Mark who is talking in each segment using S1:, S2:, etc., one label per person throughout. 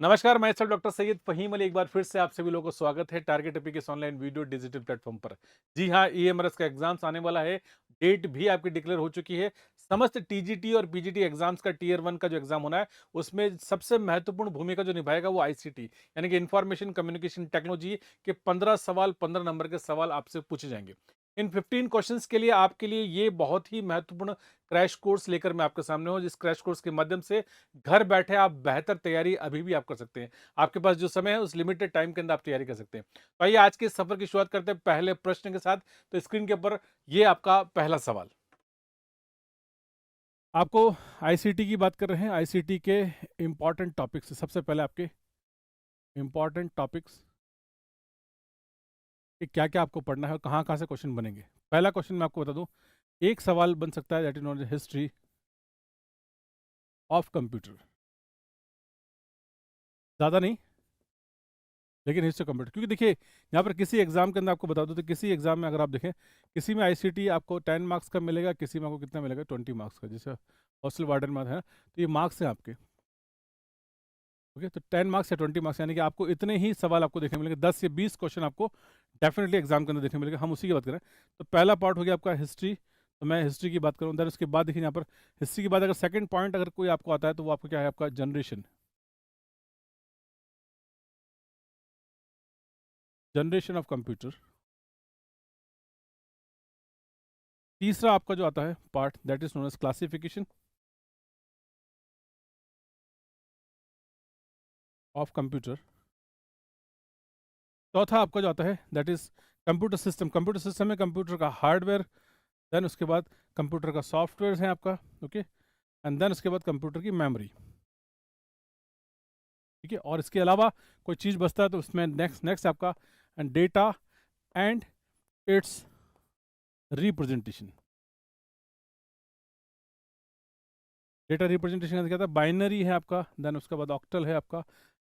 S1: नमस्कार, मैं sir doctor Syed Faheem Ali एक बार फिर से आप सभी लोगों को स्वागत है टारगेट एपी के इस ऑनलाइन वीडियो डिजिटल प्लेटफॉर्म पर। जी हाँ, ईएमआरएस का एग्जाम्स आने वाला है, डेट भी आपकी डिक्लेयर हो चुकी है। समस्त टीजीटी और पीजीटी एग्जाम्स का टियर 1 का जो एग्जाम होना है, उसमें सबसे महत्वपूर्ण भूमिका जो निभाएगा वो आईसीटी यानी कि इंफॉर्मेशन कम्युनिकेशन टेक्नोलॉजी के 15 सवाल, 15 नंबर के सवाल आपसे पूछे जाएंगे। इन 15 क्वेश्चंस के लिए आपके लिए ये बहुत ही महत्वपूर्ण क्रैश कोर्स लेकर मैं आपके सामने हूँ, जिस क्रैश कोर्स के माध्यम से घर बैठे आप बेहतर तैयारी अभी भी आप कर सकते हैं। आपके पास जो समय है उस लिमिटेड टाइम के अंदर आप तैयारी कर सकते हैं। तो आइए आज के इस सफर की शुरुआत करते हैं पहले प्रश्न के साथ। तो स्क्रीन के ऊपर ये आपका पहला सवाल। आपको आईसीटी की बात कर रहे हैं, आईसीटी के इंपॉर्टेंट टॉपिक्स। सबसे पहले आपके इंपॉर्टेंट टॉपिक्स कि क्या-क्या आपको पढ़ना है और कहाँ-कहाँ से क्वेश्चन बनेंगे। पहला क्वेश्चन मैं आपको बता दूं, एक सवाल बन सकता है that is non history of computer. ज़्यादा नहीं, लेकिन हिस्ट्री कंप्यूटर, क्योंकि देखिए यहाँ पर किसी एग्जाम के अंदर आपको बता दूं तो किसी एग्जाम में अगर आप देखें, किसी में आईसीटी आपको 10 मार्क्स का मिलेगा, किसी में आपको कितना मिलेगा 20 मार्क्स का। जैसे हॉस्टल वार्डन में है ना, तो ये मार्क्स हैं आपके। ओके, तो 10 मार्क्स या 20 मार्क्स यानी कि आपको इतने ही सवाल आपको देखने मिलेंगे। 10 से 20 क्वेश्चन आपको डेफिनेटली एग्जाम के अंदर देखने मिलेगा। हम उसी की बात करें तो पहला पार्ट हो गया आपका हिस्ट्री। तो मैं हिस्ट्री की बात करूँ, देन उसके बाद देखिए यहाँ पर हिस्ट्री के बाद अगर सेकंड पॉइंट अगर कोई आपको आता है तो वो आपको क्या है, आपका जनरेशन। Generation of computer. तीसरा आपका जो आता है part that is known as classification of computer. चौथा आपका जो आता है that is computer system. Computer system में कंप्यूटर का हार्डवेयर, देन उसके बाद कंप्यूटर का सॉफ्टवेयर है आपका। ओके, एंड देन उसके बाद कंप्यूटर की मेमोरी। ठीक है, और इसके अलावा कोई चीज़ बचता है तो उसमें नेक्स्ट नेक्स्ट आपका data and it's representation. Data representation क्या था, बाइनरी है आपका, देन उसके बाद ऑक्टल है आपका,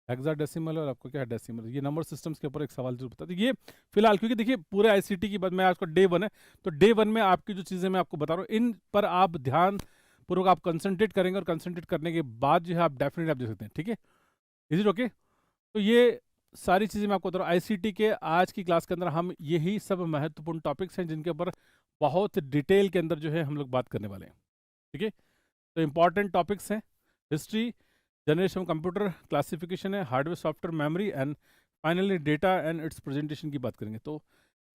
S1: हेक्साडेसिमल और आपको क्या है डेसिमल। ये नंबर सिस्टम्स के ऊपर एक सवाल जरूर बता। तो ये फिलहाल क्योंकि देखिए पूरे आईसीटी की बात, मैं आज का डे 1 है, तो डे 1 में आपकी जो चीज़ें मैं आपको बता रहा हूँ इन पर आप ध्यान पूर्वक आप कंसंट्रेट करेंगे, और कंसंट्रेट करने के बाद जो है आप डेफिनेटली आप दे सकते हैं। ठीक है, इज इट ओके? तो ये सारी चीज़ें मैं आपको बता रहा हूँ आईसीटी के आज की क्लास के अंदर। हम यही सब महत्वपूर्ण टॉपिक्स हैं जिनके ऊपर बहुत डिटेल के अंदर जो है हम लोग बात करने वाले हैं। ठीक है, तो इंपॉर्टेंट टॉपिक्स हैं हिस्ट्री, जनरेशन कंप्यूटर, क्लासिफिकेशन है, hardware software memory, and finally data and it's presentation की बात करेंगे। तो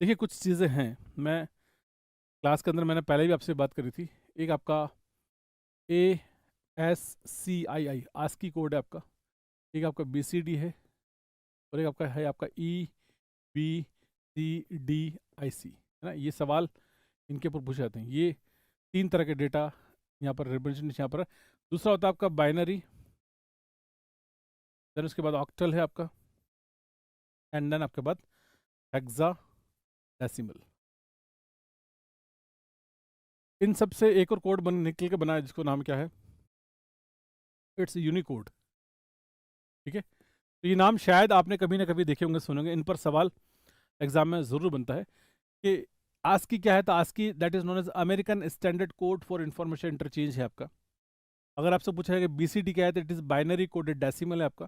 S1: देखिए कुछ चीज़ें हैं, मैं क्लास के अंदर मैंने पहले भी आपसे बात करी थी। एक आपका ASCII आस्की कोड है आपका, एक आपका BCD है, और एक आपका है आपका EBCDIC, है ना। ये सवाल इनके ऊपर पूछे जाते हैं। ये 3 तरह के डेटा यहाँ पर रिप्रेजेंटेशन यहाँ पर है। दूसरा होता है आपका बाइनरी, देन उसके बाद ऑक्टल है आपका, एंड देन आपके बाद हेक्साडेसिमल। इन सब से एक और कोड बन निकल के बना है जिसको नाम क्या है, इट्स यूनिकोड। ठीक है, तो ये नाम शायद आपने कभी ना कभी देखे होंगे, सुनेंगे। इन पर सवाल एग्जाम में ज़रूर बनता है कि आस्की क्या है। तो ASCII that is known as American standard code for information interchange है आपका। अगर आपसे पूछा है कि BCD क्या है तो it is binary coded decimal है आपका।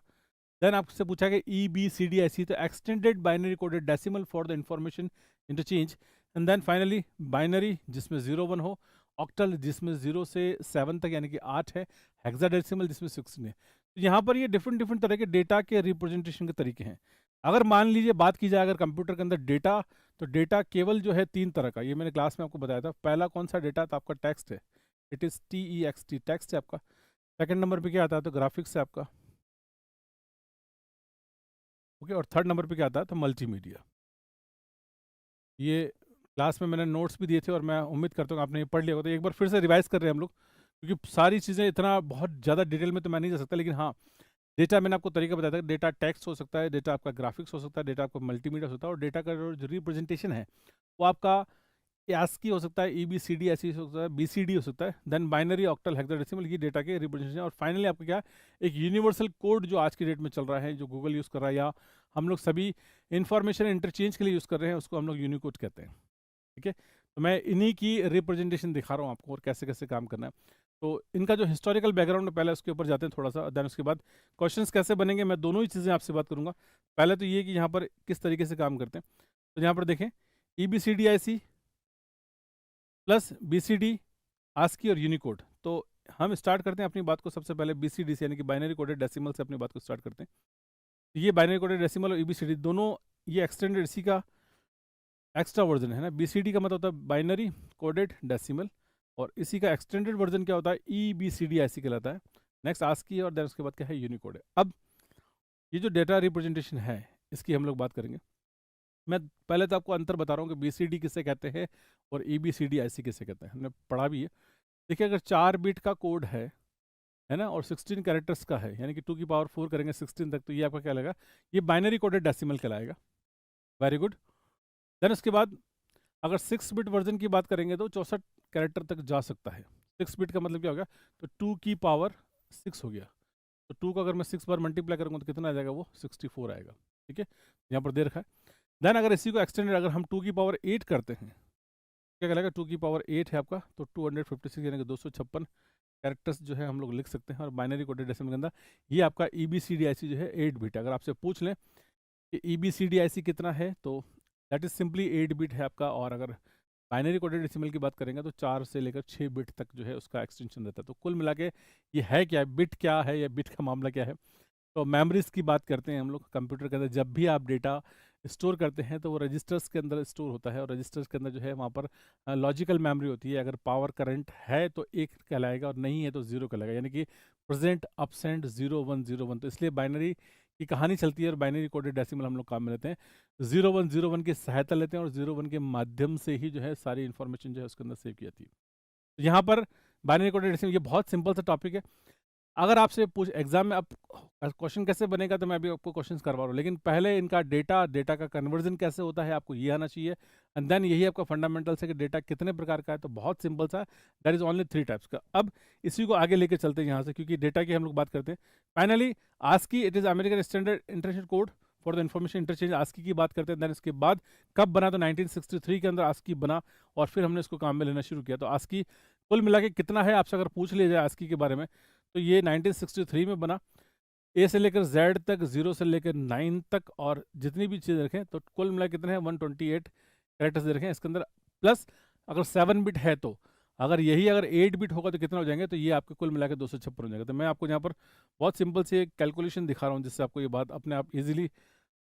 S1: देन आपसे पूछा गया EBCDIC, तो extended binary coded decimal for the information interchange. And then finally binary जिसमें 0 1 हो, ऑक्टल जिसमें 0 से 7 तक यानी कि 8 है, हेक्साडेसिमल जिसमें 16 है। तो यहाँ पर ये डिफरेंट डिफरेंट तरह के डेटा के रिप्रेजेंटेशन के तरीके हैं। अगर मान लीजिए बात की जाए अगर कंप्यूटर के अंदर डेटा, तो डेटा केवल जो है 3 तरह का, ये मैंने क्लास में आपको बताया था। पहला कौन सा डेटा था आपका, टेक्स्ट है, इट इज़ TEXT, टेक्स्ट है आपका। सेकंड नंबर पे क्या आता है, तो ग्राफिक्स है आपका। ओके, और थर्ड नंबर पे क्या आता है, तो मल्टीमीडिया। ये क्लास में मैंने नोट्स भी दिए थे और मैं उम्मीद करता हूँ आपने ये पढ़ लिया होगा। तो एक बार फिर से रिवाइज कर रहे हैं हम लोग, क्योंकि सारी चीज़ें इतना बहुत ज़्यादा डिटेल में तो मैं नहीं जा सकता, लेकिन हाँ डेटा मैंने आपको तरीका बताया था। डेटा टेक्स्ट हो सकता है, डेटा आपका ग्राफिक्स हो सकता है, डेटा आपका मल्टीमीडिया हो सकता है, और डेटा का जो रिप्रेजेंटेशन है वो आपका ASCII हो सकता है, EBCDIC हो सकता है, BCD हो सकता है, देन बाइनरी, ऑक्टल, हेक्साडेसिमल, ये डेटा के रिप्रेजेंटेशन। और फाइनली आपका क्या, एक यूनिवर्सल कोड जो आज की डेट में चल रहा है, जो गूगल यूज़ कर रहा है या हम लोग सभी इंफॉर्मेशन इंटरचेंज के लिए यूज़ कर रहे हैं, उसको हम लोग यूनिकोड कहते हैं। ठीक है, तो मैं इन्हीं की रिप्रेजेंटेशन दिखा रहा हूँ आपको और कैसे कैसे काम करना है। तो इनका जो हिस्टोरिकल बैकग्राउंड है पहले उसके ऊपर जाते हैं थोड़ा सा, देन उसके बाद क्वेश्चंस कैसे बनेंगे मैं दोनों ही चीज़ें आपसे बात करूंगा। पहले तो ये कि यहाँ पर किस तरीके से काम करते हैं। तो यहाँ पर देखें EBCDIC प्लस BCD, ASCII और यूनिकोड। तो हम स्टार्ट करते हैं अपनी बात को सबसे पहले BCD से, यानी कि बाइनरी कोडेड डेसिमल से अपनी बात को स्टार्ट करते हैं। तो ये बाइनरी कोडेड डेसिमल और EBCD दोनों ये एक्सटेंडेड इसी का एक्स्ट्रा वर्जन है ना। BCD का मतलब होता है बाइनरी कोडेड डेसिमल, और इसी का एक्सटेंडेड वर्जन क्या होता है EBCDIC कहलाता है। नेक्स्ट ASCII और देन उसके बाद क्या है यूनिकोड है। अब ये जो डेटा रिप्रेजेंटेशन है इसकी हम लोग बात करेंगे। मैं पहले तो आपको अंतर बता रहा हूँ कि BCD किसे कहते हैं और EBCDIC किसे कहते हैं, हमने पढ़ा भी है। देखिए अगर 4 बिट का कोड है ना, और 16 कैरेक्टर्स का है, यानी कि 2 की पावर 4 करेंगे 16 तक, तो ये आपका क्या लगेगा, ये बाइनरी कोडेड डेसिमल कहलाएगा। Very good. देन उसके बाद अगर 6 बिट वर्जन की बात करेंगे तो 64 कैरेक्टर तक जा सकता है। 6 बिट का मतलब क्या होगा, तो 2 की पावर 6 हो गया, तो 2 को अगर मैं 6 बार मल्टीप्लाई करूँगा तो कितना आ जाएगा, वो 64 आएगा। ठीक है, यहाँ पर दे रखा है। देन अगर इसी को एक्सटेंडेड अगर हम 2 की पावर 8 करते हैं, क्या कहलाएगा, 2 की पावर 8 है आपका, तो 256 यानी कि 256 कैरेक्टर्स जो है हम लोग लिख सकते हैं। और बाइनरी कोडेड डेसिमल के अंदर ये आपका EBCDIC जो है 8 बिट। अगर आपसे पूछ लें कि EBCDIC कितना है, तो दैट इज सिंपली 8 बिट है आपका। और अगर बाइनरी कोडेड डेसिमल की बात करेंगे तो 4 से लेकर 6 बिट तक जो है उसका एक्सटेंशन रहता है। तो कुल मिला के ये है क्या, बिट क्या है या बिट का मामला क्या है। तो मेमोरीज की बात करते हैं हम लोग कंप्यूटर के अंदर। जब भी आप डेटा स्टोर करते हैं तो वो रजिस्टर्स के अंदर स्टोर होता है, और रजिस्टर्स के अंदर जो है वहाँ पर लॉजिकल मेमोरी होती है। अगर पावर करंट है तो 1 कहलाएगा, और नहीं है तो 0 कहलाएगा, यानी कि प्रेजेंट अपसेंड 0101। तो इसलिए बाइनरी की कहानी चलती है, और बाइनरी कोडेड डेसिमल हम लोग काम में लेते हैं। 0101 की सहायता लेते हैं, और 01 के माध्यम से ही जो है सारी इन्फॉर्मेशन जो है उसके अंदर सेव की जाती है। तो यहाँ पर बाइनरी कोडेड डेसिमल ये बहुत सिंपल सा टॉपिक है। अगर आपसे पूछ एग्जाम में आप क्वेश्चन कैसे बनेगा, तो मैं अभी आपको क्वेश्चन करवा रहा हूँ, लेकिन पहले इनका डेटा का कन्वर्जन कैसे होता है आपको ये आना चाहिए। एंड देन यही आपका फंडामेंटल्स है कि डेटा कितने प्रकार का है। तो बहुत सिंपल सा, दैट इज ओनली 3 टाइप्स का। अब इसी को आगे लेके चलते हैं यहाँ से, क्योंकि डेटा की हम लोग बात करते हैं। Finally ASCII, it is American standard international code for the information interchange. ASCII की बात करते हैं। देन इसके बाद कब बना, तो 1963 के अंदर ASCII बना, और फिर हमने इसको काम में लेना शुरू किया। तो ASCII कुल मिला के कितना है आपसे अगर पूछ लिया जाए ASCII के बारे में, तो ये 1963 में बना। A से लेकर Z तक, 0 से लेकर 9 तक, और जितनी भी चीज़ें रखें तो कुल मिला कितने हैं 128 कैरेक्टर्स दे रखे हैं इसके अंदर। प्लस अगर 7 बिट है, तो अगर 8 बिट होगा तो कितना हो जाएंगे, तो ये आपके कुल मिला के 256 हो जाएगा। तो मैं आपको यहाँ पर बहुत सिंपल से एक कैलकुलेशन दिखा रहा हूँ, जिससे आपको ये बात अपने आप इजीली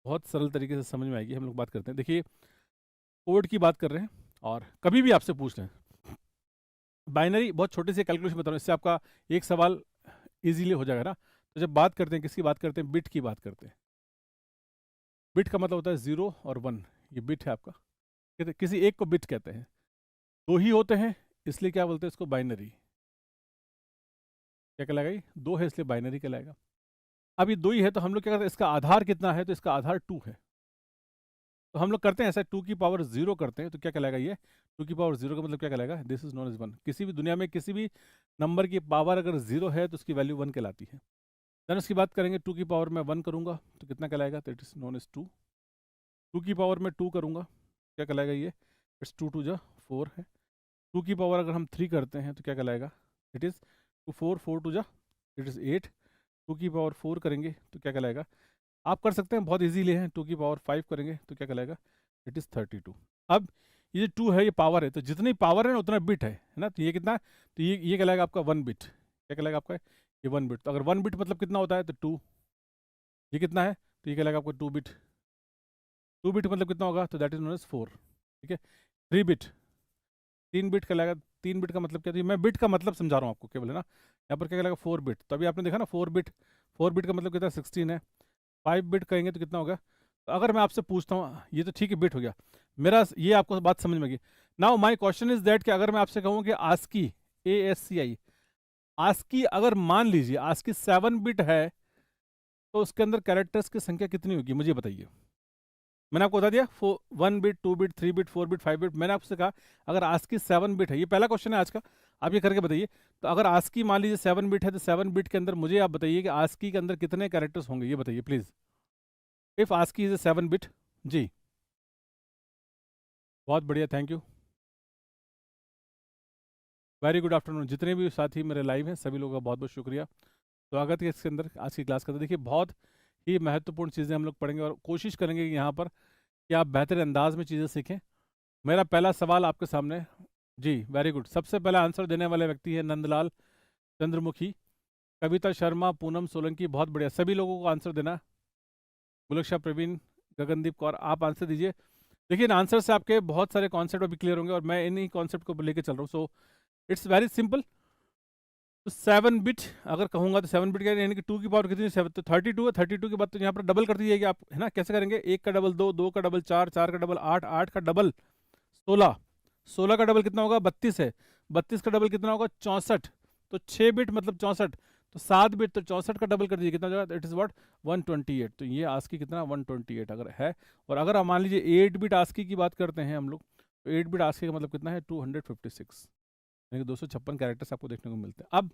S1: बहुत सरल तरीके से समझ में आएगी। हम लोग बात करते हैं, देखिए कोड की बात कर रहे हैं, और कभी भी आपसे पूछ लें बाइनरी, बहुत छोटे से कैलकुलेशन बता रहा हूँ, इससे आपका एक सवाल इजीली हो जाएगा ना। तो जब बात करते हैं, किसकी बात करते हैं, बिट की बात करते हैं। बिट का मतलब होता है 0 और 1, ये बिट है आपका। कहते किसी एक को बिट कहते हैं, 2 ही होते हैं इसलिए क्या बोलते हैं इसको, बाइनरी। क्या कहलाएगा, ये 2 है इसलिए बाइनरी कहलाएगा। अब ये 2 ही है, तो हम लोग क्या करते हैं, इसका आधार कितना है, तो इसका आधार 2 है। तो हम लोग करते हैं ऐसा, 2 की पावर 0 करते हैं, तो क्या कहलाएगा ये, 2 की पावर 0 का मतलब क्या कहलाएगा, दिस इज नोन एज 1। किसी भी दुनिया में किसी भी नंबर की पावर अगर 0 है तो उसकी वैल्यू 1 कहलाती है। देन उसकी बात करेंगे, 2 की पावर में 1 करूंगा तो कितना कहलाएगा, दैट इज नोन एज 2। 2 की पावर में 2 करूंगा, क्या कहलाएगा ये, इट्स 2 2 जा 4 है। 2 की पावर अगर हम 3 करते हैं तो क्या कहलाएगा, इट इज़ 2 4 4 2 जा इट इज़ 8। 2 की पावर 4 करेंगे तो क्या कहलाएगा, आप कर सकते हैं, बहुत इजीली है। 2 की पावर 5 करेंगे तो क्या कहलाएगा, इट इज़ 32। अब ये जो 2 है ये पावर है, तो जितनी पावर है ना उतना बिट है ना। तो ये कितना है, तो ये कहलाएगा आपका 1 बिट। क्या कहलाएगा आपका, ये 1 बिट। तो अगर 1 बिट मतलब कितना होता है, तो 2। ये कितना है, तो ये कहलाएगा आपका 2 बिट। 2 बिट मतलब कितना होगा, तो दैट इज नोन एज 4। ठीक है, 3 बिट, 3 बिट कहलाएगा। 3 बिट का मतलब क्या, मैं बिट का मतलब समझा रहा हूँ आपको केवल, है ना। यहाँ पर क्या कहलाएगा 4 बिट। तो अभी आपने देखा ना 4 बिट, 4 बिट का मतलब कितना 16 है। 5 बिट कहेंगे तो कितना होगा। तो अगर मैं आपसे पूछता हूँ, ये तो ठीक है बिट हो गया मेरा, ये आपको बात समझ में गई। Now my question is that कि अगर मैं आपसे कहूँ कि ASCII, ASCII, ASCII अगर मान लीजिए ASCII 7 बिट है, तो उसके अंदर कैरेक्टर्स की संख्या कितनी होगी, मुझे बताइए। मैंने आपको बता दिया 1 bit, 2 bit, 3 bit, 4 bit, 5 bit. मैंने आपसे कहा अगर ASCII 7 बिट है, ये पहला क्वेश्चन है आज का, आप ये करके बताइए। तो अगर ASCII मान लीजिए 7 बिट है, तो 7 बिट के अंदर मुझे आप बताइए कि ASCII के अंदर कितने कैरेक्टर्स होंगे, ये बताइए please. If ASCII is a 7 bit, जी बहुत बढ़िया, thank you, very good afternoon. जितने भी साथी मेरे लाइव हैं सभी लोगों का बहुत बहुत शुक्रिया, स्वागत है इसके अंदर आज की क्लास के अंदर। देखिए बहुत ही महत्वपूर्ण चीज़ें हम लोग पढ़ेंगे और कोशिश करेंगे कि यहाँ पर कि आप बेहतर अंदाज में चीज़ें सीखें। मेरा पहला सवाल आपके सामने जी, वेरी गुड। सबसे पहला आंसर देने वाले व्यक्ति है नंदलाल चंद्रमुखी, कविता शर्मा, पूनम सोलंकी, बहुत बढ़िया। सभी लोगों को आंसर देना। बुलक्षा प्रवीण, गगनदीप कौर, आप आंसर दीजिए। देखिए इन आंसर से आपके बहुत सारे कॉन्सेप्ट अभी क्लियर होंगे और मैं इन्हीं कॉन्सेप्ट को लेकर चल रहा हूँ। So it's very simple. तो 7 बिट अगर कहूँगा तो 7 बिट का यानी कि 2 की पावर कितनी, 7 तो 32 है। 32 के बाद तो यहाँ पर डबल कर दीजिएगा आप, है ना। कैसे करेंगे, 1 का डबल 2, 2 का डबल 4, 4 का डबल 8, 8 का डबल 16, 16 का डबल कितना होगा, 32 है। 32 का डबल कितना होगा, 64। तो 6 बिट मतलब 64, तो 7 बिट तो 64 का डबल कर दीजिए, कितना हो जाएगा, इट इज़ व्हाट 128। तो ये आस्की कितना 128 अगर है। और अगर हम मान लीजिए 8 बिट आस्की की बात करते हैं हम लोग, तो 8 बिट आस्की का मतलब कितना है 256, यानी कि 256 कैरेक्टर्स आपको देखने को मिलते हैं। अब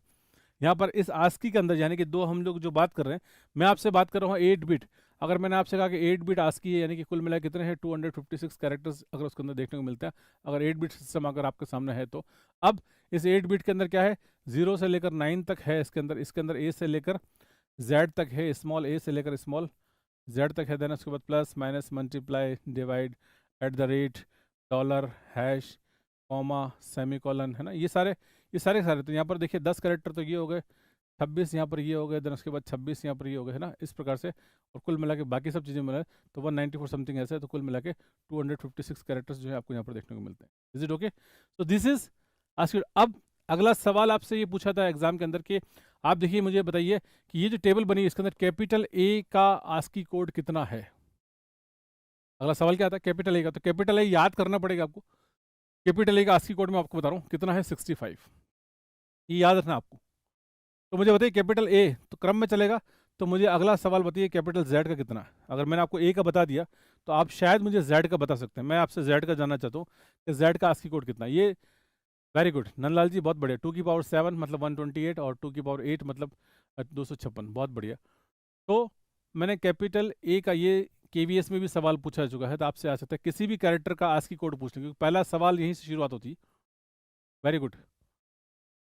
S1: यहाँ पर इस आस्की के अंदर यानी कि दो हम लोग जो बात कर रहे हैं, मैं आपसे बात कर रहा हूँ 8 बिट। अगर मैंने आपसे कहा कि 8 बिट आस्की है यानी कि कुल मिला कितने हैं 256 कैरेक्टर्स अगर उसके अंदर देखने को मिलता है, अगर 8 बिट सिस्टम अगर आपके सामने है तो। अब इस 8 बिट के अंदर क्या है, 0 से लेकर 9 तक है इसके अंदर ए से लेकर जेड तक है, स्मॉल ए से लेकर स्मॉल जेड तक है। देन उसके बाद plus minus multiply divide at the rate dollar hash comma semicolon, है ना। ये सारे तो यहाँ पर देखिए 10 कैरेक्टर तो ये हो गए, 26 यहाँ पर ये हो गए, देन उसके बाद 26 यहाँ पर ये हो गए, है ना, इस प्रकार से। और कुल मिला के बाकी सब चीज़ें मिला तो 194 समथिंग ऐसे है, तो कुल मिला के 256 कैरेक्टर्स जो है आपको यहाँ पर देखने को मिलते हैं। Is it okay? So this is asked. अब अगला सवाल आपसे ये पूछा था एग्जाम के अंदर कि आप देखिए मुझे बताइए कि ये जो टेबल बनी है इसके अंदर कैपिटल ए का आस्की कोड कितना है। अगला सवाल क्या आता है, कैपिटल ए का। तो कैपिटल ए याद करना पड़ेगा आपको। कैपिटल ए का आस्की कोड मैं आपको बता रहा हूँ कितना है, 65। ये याद रखना आपको। तो मुझे बताइए कैपिटल ए तो क्रम में चलेगा, तो मुझे अगला सवाल बताइए कैपिटल जेड का कितना है। अगर मैंने आपको ए का बता दिया तो आप शायद मुझे जेड का बता सकते हैं। मैं आपसे जेड का जानना चाहता हूँ कि जेड का आस्की कोड कितना है। ये वेरी गुड नंदलाल जी, बहुत बढ़िया। 2 की पावर 7 मतलब 128 और 2 की पावर 8 मतलब 256, बहुत बढ़िया। तो मैंने कैपिटल ए का ये केवीएस में भी सवाल पूछा चुका है, तो आपसे आ सकता है किसी भी कैरेक्टर का आस्की कोड पूछने, क्योंकि पहला सवाल यहीं से शुरुआत होती है। वेरी गुड,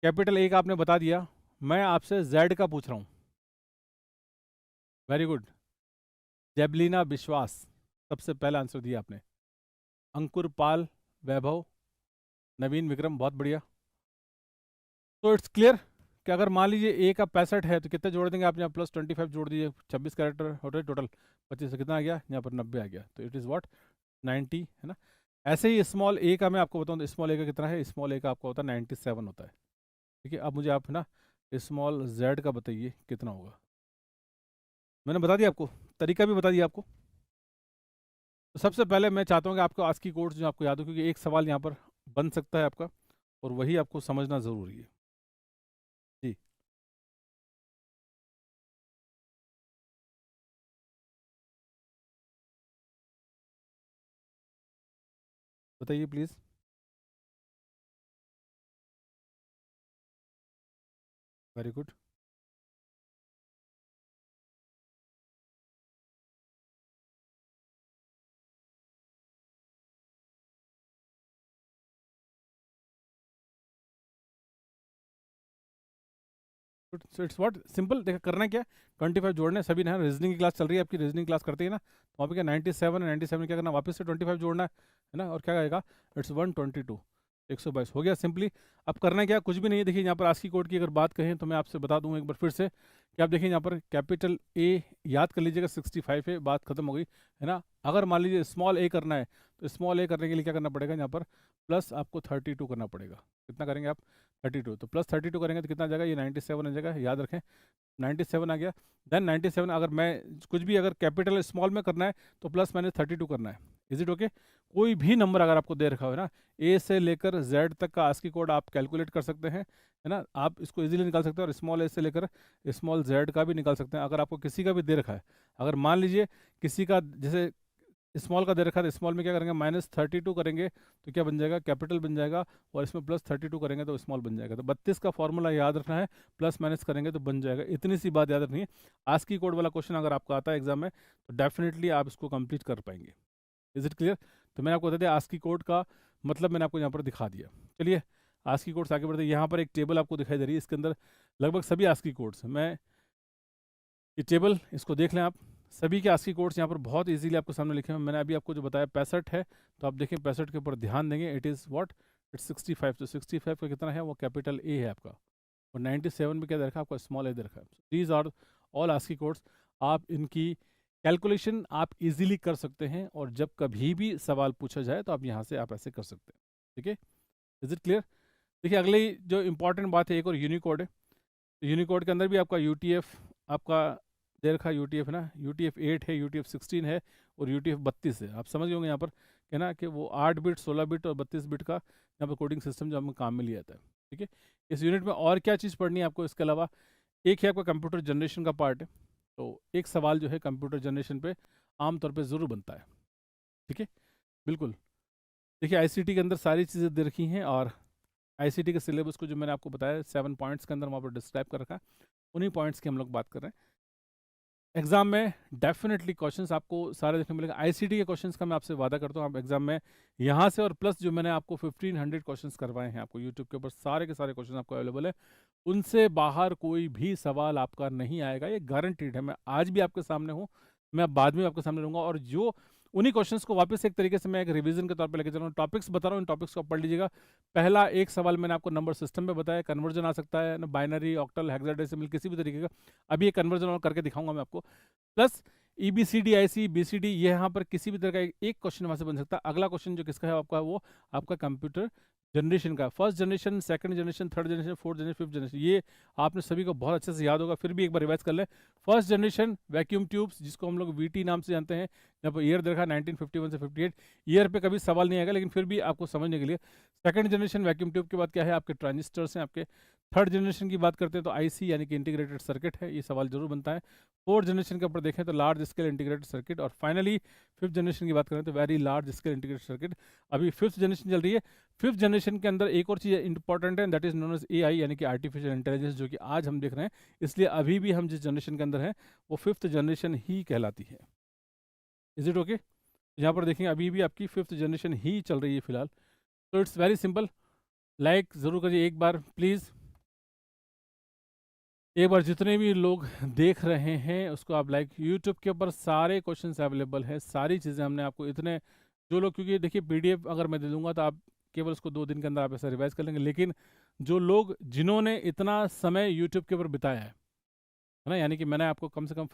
S1: कैपिटल ए का आपने बता दिया, मैं आपसे जेड का पूछ रहा हूँ। वेरी गुड, जेबलिना विश्वास, सबसे पहला आंसर दिया आपने। अंकुर पाल, वैभव, नवीन विक्रम, बहुत बढ़िया। तो इट्स क्लियर कि अगर मान लीजिए ए का 65 है तो कितने जोड़ देंगे आप, यहाँ प्लस 25 जोड़ दीजिए, 26 कैरेक्टर हो रहे टोटल, 25 से कितना आ गया, यहाँ पर 90 आ गया, तो इट इज़ व्हाट 90, है ना। ऐसे ही स्मॉल ए का मैं आपको बताऊँ तो स्मॉल ए का कितना है, स्मॉल ए का आपको होता है 97 होता है। ठीक है, अब मुझे आप है ना स्मॉल जेड का बताइए कितना होगा। मैंने बता दिया आपको, तरीका भी बता दिया आपको। तो सबसे पहले मैं चाहता हूँ कि आपको आस्की कोड्स जो आपको याद हो, क्योंकि एक सवाल यहाँ पर बन सकता है आपका और वही आपको समझना ज़रूरी है जी। बताइए please. Very good, good. So it's what simple, देखा करना क्या, 25 जोड़ने सभी ना। रीजनिंग की क्लास चल रही है आपकी, रीजनिंग क्लास करते हैं ना, तो वहाँ पे क्या 97 है, 97 क्या करना, वापस से 25 जोड़ना है ना, और क्या आएगा, इट्स 122, 122 हो गया सिंपली। अब करना क्या, कुछ भी नहीं है। देखिए यहाँ पर आस्की कोड की अगर बात कहें तो मैं आपसे बता दूँ एक बार फिर से कि आप देखिए यहाँ पर कैपिटल ए याद कर लीजिएगा 65 है, बात खत्म हो गई, है ना। अगर मान लीजिए स्मॉल ए करना है तो स्मॉल ए करने के लिए क्या करना पड़ेगा, यहाँ पर प्लस आपको 32 करना पड़ेगा। कितना करेंगे आप, 32, तो प्लस 32 करेंगे तो कितना आ जाएगा, ये 97 आ जाएगा, याद रखें 97 आ गया। देन 97 अगर मैं कुछ भी अगर कैपिटल स्मॉल में करना है तो प्लस माइनस 32 करना है। Is it okay? कोई भी नंबर अगर आपको दे रखा हो ना, ए से लेकर जेड तक का आस्की कोड आप कैलकुलेट कर सकते हैं, है ना। आप इसको इजीली निकाल सकते हैं और स्मॉल ए से लेकर स्मॉल जेड का भी निकाल सकते हैं। अगर आपको किसी का भी दे रखा है, अगर मान लीजिए किसी का जैसे स्मॉल का दे रखा है, स्मॉल में क्या करेंगे, -32 करेंगे तो क्या बन जाएगा, कैपिटल बन जाएगा, और इसमें +32 करेंगे तो स्मॉल बन जाएगा। तो 32 का फॉर्मूला याद रखना है, प्लस माइनस करेंगे तो बन जाएगा। इतनी सी बात याद रखनी है। आस्की कोड वाला क्वेश्चन अगर आपका आता है एग्जाम में तो डेफिनेटली आप इसको कंप्लीट कर पाएंगे। Is it clear? तो मैंने आपको बता दिया आस्की कोड का मतलब, मैंने आपको यहाँ पर दिखा दिया। चलिए ASCII कोड्स आगे बढ़ते हैं। यहाँ पर एक टेबल आपको दिखाई दे रही है, इसके अंदर लगभग सभी ASCII कोड्स हैं। मैं ये टेबल इसको देख लें आप, सभी के ASCII कोड्स यहाँ पर बहुत इजीली आपको सामने लिखे हैं। मैंने अभी आपको जो बताया 65 है, तो आप देखें 65 के ऊपर ध्यान देंगे, इट इज़ व्हाट, इट्स 65। तो 65 का कितना है, वो कैपिटल ए है आपका, और 97 में क्या दे रखा है आपका, स्मॉल ए दे रखा है। These are all ASCII codes. आप इनकी कैलकुलेशन आप इजीली कर सकते हैं, और जब कभी भी सवाल पूछा जाए तो आप यहाँ से आप ऐसे कर सकते हैं। ठीक है, इज इट क्लियर? देखिए अगली जो इंपॉर्टेंट बात है, एक और यूनिकोड है। यूनिकोड के अंदर भी आपका UTF आपका दे रखा है, UTF है ना, UTF 8 है, UTF 16 है, और UTF 32 है। आप समझ गए होंगे यहाँ पर है ना कि वो 8 बिट, 16 बिट और 32 बिट का यहाँ पर कोडिंग सिस्टम जो हमें काम में लिया जाता है। ठीक है, इस यूनिट में और क्या चीज़ पढ़नी है आपको इसके अलावा, एक है आपका कंप्यूटर जनरेशन का पार्ट है। तो एक सवाल जो है कंप्यूटर जनरेशन पे आमतौर पे ज़रूर बनता है। ठीक है, बिल्कुल। देखिए ICT के अंदर सारी चीज़ें दे रखी हैं, और ICT के सिलेबस को जो मैंने आपको बताया 7 पॉइंट्स के अंदर वहाँ पर डिस्क्राइब कर रखा है, उन्हीं पॉइंट्स की हम लोग बात कर रहे हैं। एग्जाम में डेफिनेटली क्वेश्चंस आपको सारे देखने मिलेंगे। ICT के क्वेश्चंस का मैं आपसे वादा करता हूँ, आप एग्जाम में यहाँ से और प्लस जो मैंने आपको 1500 क्वेश्चंस करवाए हैं आपको यूट्यूब के ऊपर, सारे के सारे क्वेश्चन आपको अवेलेबल है, उनसे बाहर कोई भी सवाल आपका नहीं आएगा, ये गारंटीड है। मैं आज भी आपके सामने हूँ, मैं बाद में आपके सामने रहूँगा, और जो उन्हीं क्वेश्चंस को वापस एक तरीके से मैं एक रिवीजन के तौर पे लेके चल रहा हूँ। टॉपिक्स बता रहा हूँ, इन टॉपिक्स को पढ़ लीजिएगा। पहला एक सवाल मैंने आपको नंबर सिस्टम में बताया, कन्वर्जन आ सकता है ना, बाइनरी, ऑक्टल, हेक्साडेसिमल, किसी भी तरीके का। अभी ये कन्वर्जन और करके दिखाऊंगा मैं आपको। प्लस EBCD, IC, BCD, ये यहाँ पर किसी भी तरह का एक क्वेश्चन वहाँ से बन सकता है। अगला क्वेश्चन जो किसका है आपका, वो आपका कंप्यूटर जनरेशन का, first generation, second generation, third generation, fourth generation, fifth generation, ये आपने सभी को बहुत अच्छे से याद होगा, फिर भी एक बार रिवाइज कर लें। फर्स्ट जनरेशन वैक्यूम ट्यूब्स, जिसको हम लोग VT नाम से जानते हैं, यहाँ पर ईयर देखा 1951 से 58, ईयर पे कभी सवाल नहीं आएगा, लेकिन फिर भी आपको समझने के लिए। सेकंड जनरेशन वैक्यूम ट्यूब के बाद क्या है, आपके ट्रांजिस्टर्स हैं आपके। थर्ड जनरेशन की बात करते हैं तो IC यानी कि इंटीग्रेटेड सर्किट है, ये सवाल जरूर बनता है। फोर्थ जनरेशन के ऊपर देखें तो लार्ज स्केल इंटीग्रेटेड सर्किट, और फाइनली फिफ्थ जनरेशन की बात करें तो very large scale integrated circuit. अभी फिफ्थ जनरेशन चल रही है। फिफ्थ जनरेशन के अंदर एक और चीज़ इंपॉर्टेंट है, that is known as AI यानी कि आर्टिफिशियल इंटेलिजेंस, जो कि आज हम देख रहे हैं। इसलिए अभी भी हम जिस जनरेशन के अंदर हैं वो फिफ्थ जनरेशन ही कहलाती है। Is it okay? यहाँ पर देखेंगे अभी भी आपकी फिफ्थ जनरेशन ही चल रही है फिलहाल। तो इट्स वेरी सिंपल। लाइक ज़रूर करिए एक बार प्लीज़, एक बार जितने भी लोग देख रहे हैं उसको आप लाइक, यूट्यूब के ऊपर सारे क्वेश्चंस अवेलेबल है, सारी चीज़ें हमने आपको इतने, जो लोग, क्योंकि देखिए PDF अगर मैं दे दूंगा तो आप केवल उसको 2 दिन के अंदर आप ऐसा रिवाइज कर लेंगे, लेकिन जो लोग जिन्होंने इतना समय यूट्यूब के ऊपर बिताया है ना, यानी कि मैंने आपको कम से कम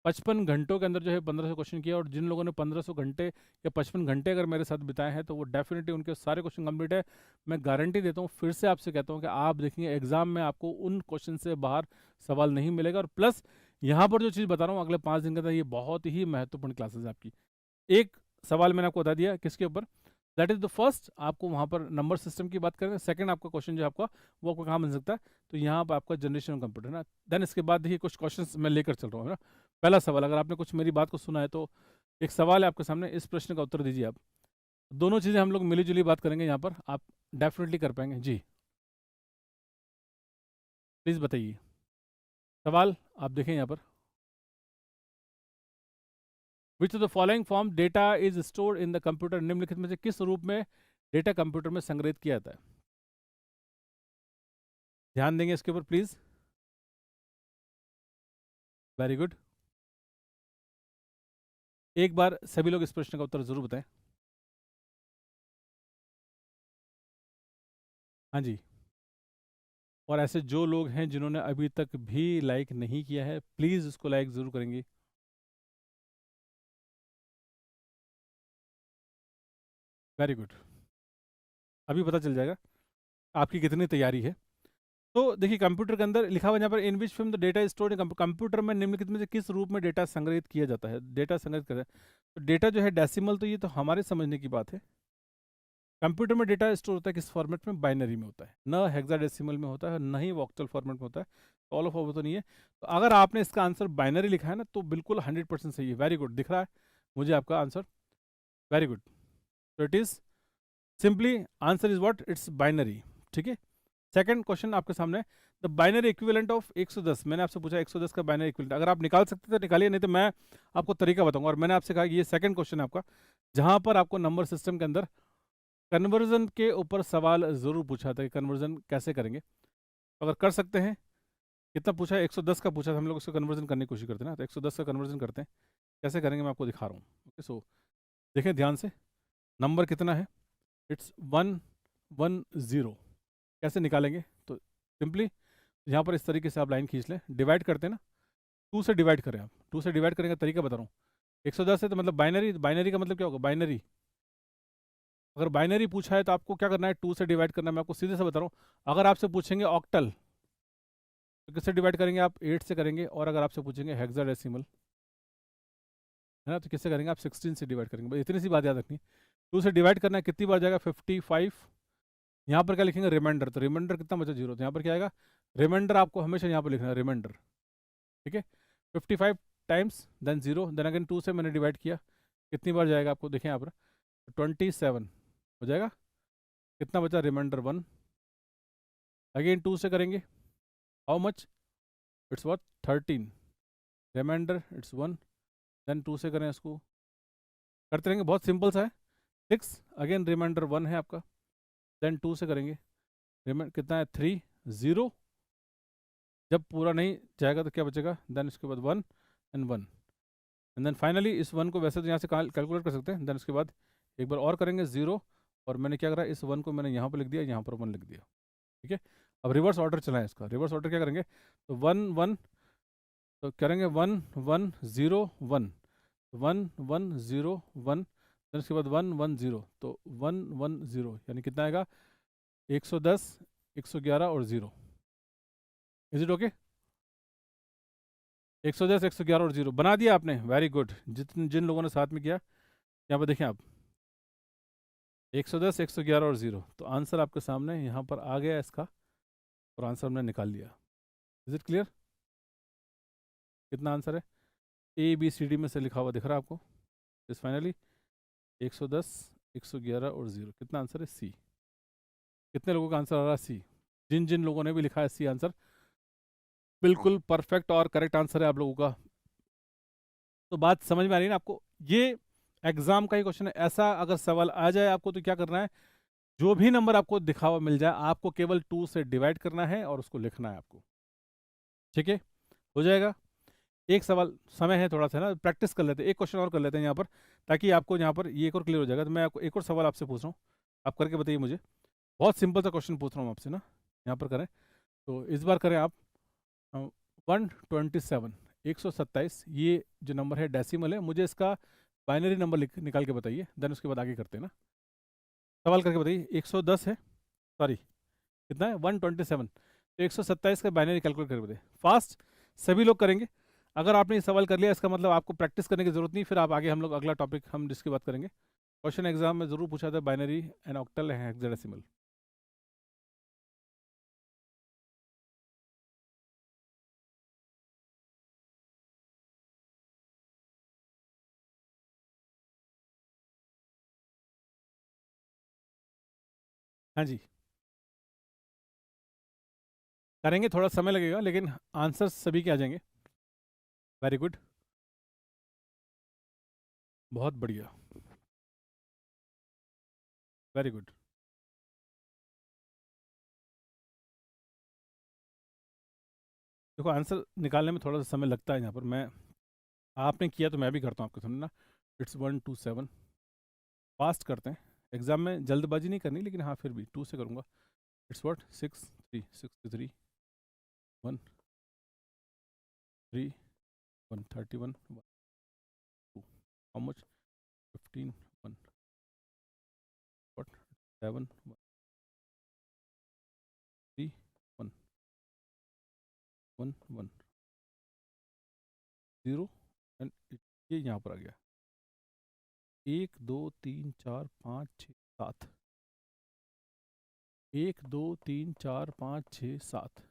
S1: 55 घंटों के अंदर जो है 1500 क्वेश्चन किया, और जिन लोगों ने 1500 घंटे या 55 घंटे अगर मेरे साथ बिताए हैं तो वो डेफिनेटली उनके सारे क्वेश्चन कंप्लीट है। मैं गारंटी देता हूँ, फिर से आपसे कहता हूँ कि आप देखेंगे एग्जाम में आपको उन क्वेश्चन से बाहर सवाल नहीं मिलेगा। और प्लस यहाँ पर जो चीज़ बता रहा हूँ अगले 5 दिन के अंदर, ये बहुत ही महत्वपूर्ण क्लासेस है आपकी। एक सवाल मैंने आपको बता दिया किसके ऊपर, दैट इज द फर्स्ट, आपको वहाँ पर नंबर सिस्टम की बात करें। सेकंड आपका क्वेश्चन जो आपका वो आपका कहाँ बन सकता है, तो यहाँ पर आपका जनरेशन कंप्यूटर है ना। देन इसके बाद देखिए कुछ क्वेश्चंस मैं लेकर चल रहा हूँ ना। पहला सवाल, अगर आपने कुछ मेरी बात को सुना है तो एक सवाल है आपके सामने, इस प्रश्न का उत्तर दीजिए आप। दोनों चीज़ें हम लोग मिली जुली बात करेंगे यहाँ पर, आप डेफिनेटली कर पाएंगे जी। प्लीज़ बताइए सवाल, आप देखें यहाँ पर, which of the following form data is stored in the computer, निम्नलिखित में से किस रूप में डेटा कंप्यूटर में संग्रहित किया जाता है। ध्यान देंगे इसके ऊपर प्लीज। वेरी गुड, एक बार सभी लोग इस प्रश्न का उत्तर जरूर बताएं। हाँ जी, और ऐसे जो लोग हैं जिन्होंने अभी तक भी लाइक नहीं किया है, प्लीज उसको लाइक जरूर करेंगे। वेरी गुड, अभी पता चल जाएगा आपकी कितनी तैयारी है। तो देखिए कंप्यूटर के अंदर लिखा हुआ यहाँ पर, in which form the data stored in computer में निम्नलिखित में से किस रूप में डेटा संग्रहित किया जाता है। डेटा संग्रहित करता है, तो डेटा जो है डेसिमल, तो ये तो हमारे समझने की बात है। कंप्यूटर में डेटा स्टोर होता है किस फॉर्मेट में, बाइनरी में होता है, न हेक्साडेसिमल में होता है, न ही वॉक्टल फॉर्मेट में होता है। तो ऑल ऑफ वो तो नहीं है। तो अगर आपने इसका आंसर बाइनरी लिखा है ना तो बिल्कुल 100% सही है। वेरी गुड, दिख रहा है मुझे आपका आंसर, वेरी गुड। तो it is simply answer is what, it's binary. ठीक है, सेकंड क्वेश्चन आपके सामने, द बाइनरी इक्विवेलेंट ऑफ 110, मैंने आपसे पूछा 110 का बाइनरी इक्विवेलेंट, अगर आप निकाल सकते तो निकालिए, नहीं तो मैं आपको तरीका बताऊंगा। और मैंने आपसे कहा कि ये सेकंड क्वेश्चन है आपका, जहां पर आपको नंबर सिस्टम के अंदर कन्वर्जन के ऊपर सवाल ज़रूर पूछा था कि कन्वर्जन कैसे करेंगे। अगर कर सकते हैं, कितना पूछा है, 110 का पूछा था, हम लोग उसको कन्वर्जन करने की कोशिश करते हैं ना, तो 110 का कन्वर्जन करते हैं। कैसे करेंगे मैं आपको दिखा रहा हूँ। ओके, सो देखें ध्यान से, नंबर कितना है, इट्स 110। कैसे निकालेंगे, तो सिंपली यहाँ पर इस तरीके से आप लाइन खींच लें, डिवाइड करते हैं ना, 2 से डिवाइड करें आप, 2 से डिवाइड करने का तरीका बता रहा हूँ। 110 है तो मतलब बाइनरी, बाइनरी का मतलब क्या होगा, बाइनरी। अगर बाइनरी पूछा है तो आपको क्या करना है, 2 से डिवाइड करना है। मैं आपको सीधे से बता रहा हूँ, अगर आपसे पूछेंगे ऑक्टल तो किससे डिवाइड करेंगे आप, 8 से करेंगे। और अगर आपसे पूछेंगे हेक्साडेसिमल, है ना, तो किससे करेंगे आप, 16 से डिवाइड करेंगे। बस इतनी सी बात याद रखनी है। 2 से डिवाइड करना है, कितनी बार जाएगा, 55। यहाँ पर क्या लिखेंगे, रिमाइंडर, तो रिमाइंडर कितना बचा, 0, तो यहाँ पर क्या आएगा, रिमाइंडर आपको हमेशा यहाँ पर लिखना है, रिमाइंडर। ठीक है, 55 टाइम्स देन 0, देन अगेन 2 से मैंने डिवाइड किया, कितनी बार जाएगा आपको देखें यहाँ पर, 27 हो जाएगा। कितना बचा, रिमाइंडर 1। अगेन 2 से करेंगे, how much, it's what, 13, reminder it's 1, then 2 से करें इसको, करते रहेंगे, बहुत सिंपल सा है। 6, अगेन रिमाइंडर 1 है आपका, देन 2 से करेंगे, रिमाइंड कितना है, 3, 0। जब पूरा नहीं जाएगा तो क्या बचेगा, देन इसके बाद 1 एंड 1, एंड देन फाइनली इस 1 को वैसे तो यहाँ से कैलकुलेट कर सकते हैं, देन उसके बाद एक बार और करेंगे 0, और मैंने क्या करा, इस 1 को मैंने यहाँ पर लिख दिया, यहाँ पर 1 लिख दिया। ठीक है, अब रिवर्स ऑर्डर चलाएं इसका, रिवर्स ऑर्डर क्या करेंगे, तो 1 1, तो करेंगे 1 1 0 1, 1 1 0 1, देन उसके बाद 1 1 0, तो 1 1 0 यानी कितना आएगा, 110 111 और 0। इज इट ओके, 110 111 और 0 बना दिया आपने, वेरी गुड। जिन लोगों ने साथ में किया, यहाँ पर देखें आप, 110 111 और 0, तो आंसर आपके सामने यहाँ पर आ गया इसका, और आंसर हमने निकाल लिया। इज इट क्लियर, कितना आंसर है, ABCD में से लिखा हुआ दिख रहा है आपको, इस फाइनली 110 111 और 0, कितना आंसर है, C। कितने लोगों का आंसर आ रहा है, C। जिन जिन लोगों ने भी लिखा है C आंसर, बिल्कुल परफेक्ट और करेक्ट आंसर है आप लोगों का। तो बात समझ में आ रही है ना आपको, ये एग्जाम का ही क्वेश्चन है। ऐसा अगर सवाल आ जाए आपको तो क्या करना है, जो भी नंबर आपको दिखा हुआ मिल जाए, आपको केवल 2 से डिवाइड करना है और उसको लिखना है आपको। ठीक है, हो जाएगा। एक सवाल, समय है थोड़ा सा ना, प्रैक्टिस कर लेते हैं, एक क्वेश्चन और कर लेते हैं यहाँ पर, ताकि आपको यहाँ पर ये एक और क्लियर हो जाएगा। तो मैं आपको एक और सवाल आपसे पूछ रहा हूँ, आप करके बताइए मुझे। बहुत सिंपल सा क्वेश्चन पूछ रहा हूँ आपसे ना, यहाँ पर करें, तो इस बार करें आप 127 127, ये जो नंबर है डेसिमल है, मुझे इसका बाइनरी नंबर निकाल के बताइए, देन उसके बाद आगे करते हैं ना। सवाल करके बताइए, 110 है, सॉरी कितना है, 127, तो 127 का बाइनरी कैलकुलेट करके बताइए, फास्ट सभी लोग करेंगे। अगर आपने ये सवाल कर लिया, इसका मतलब आपको प्रैक्टिस करने की जरूरत नहीं, फिर आप आगे हम लोग अगला टॉपिक हम जिसकी बात करेंगे। क्वेश्चन एग्जाम में जरूर पूछा था, बाइनरी एंड ऑक्टल है हेक्साडेसिमल। हाँ जी, करेंगे, थोड़ा समय लगेगा लेकिन आंसर सभी के आ जाएंगे। वेरी गुड, बहुत बढ़िया, वेरी गुड। देखो आंसर निकालने में थोड़ा सा समय लगता है यहाँ पर, मैं आपने किया तो मैं भी करता हूँ आपको समझना। इट्स 127, फास्ट करते हैं, एग्जाम में जल्दबाजी नहीं करनी, लेकिन हाँ फिर भी 2 से करूँगा। It's what 63 1 3 131 1 2, how much, 15 1 what 7 1 3 1 1 1 0, and ये यहाँ पर आ गया 1 2 3 4 5 6 7, 1 2 3 4 5 6 7,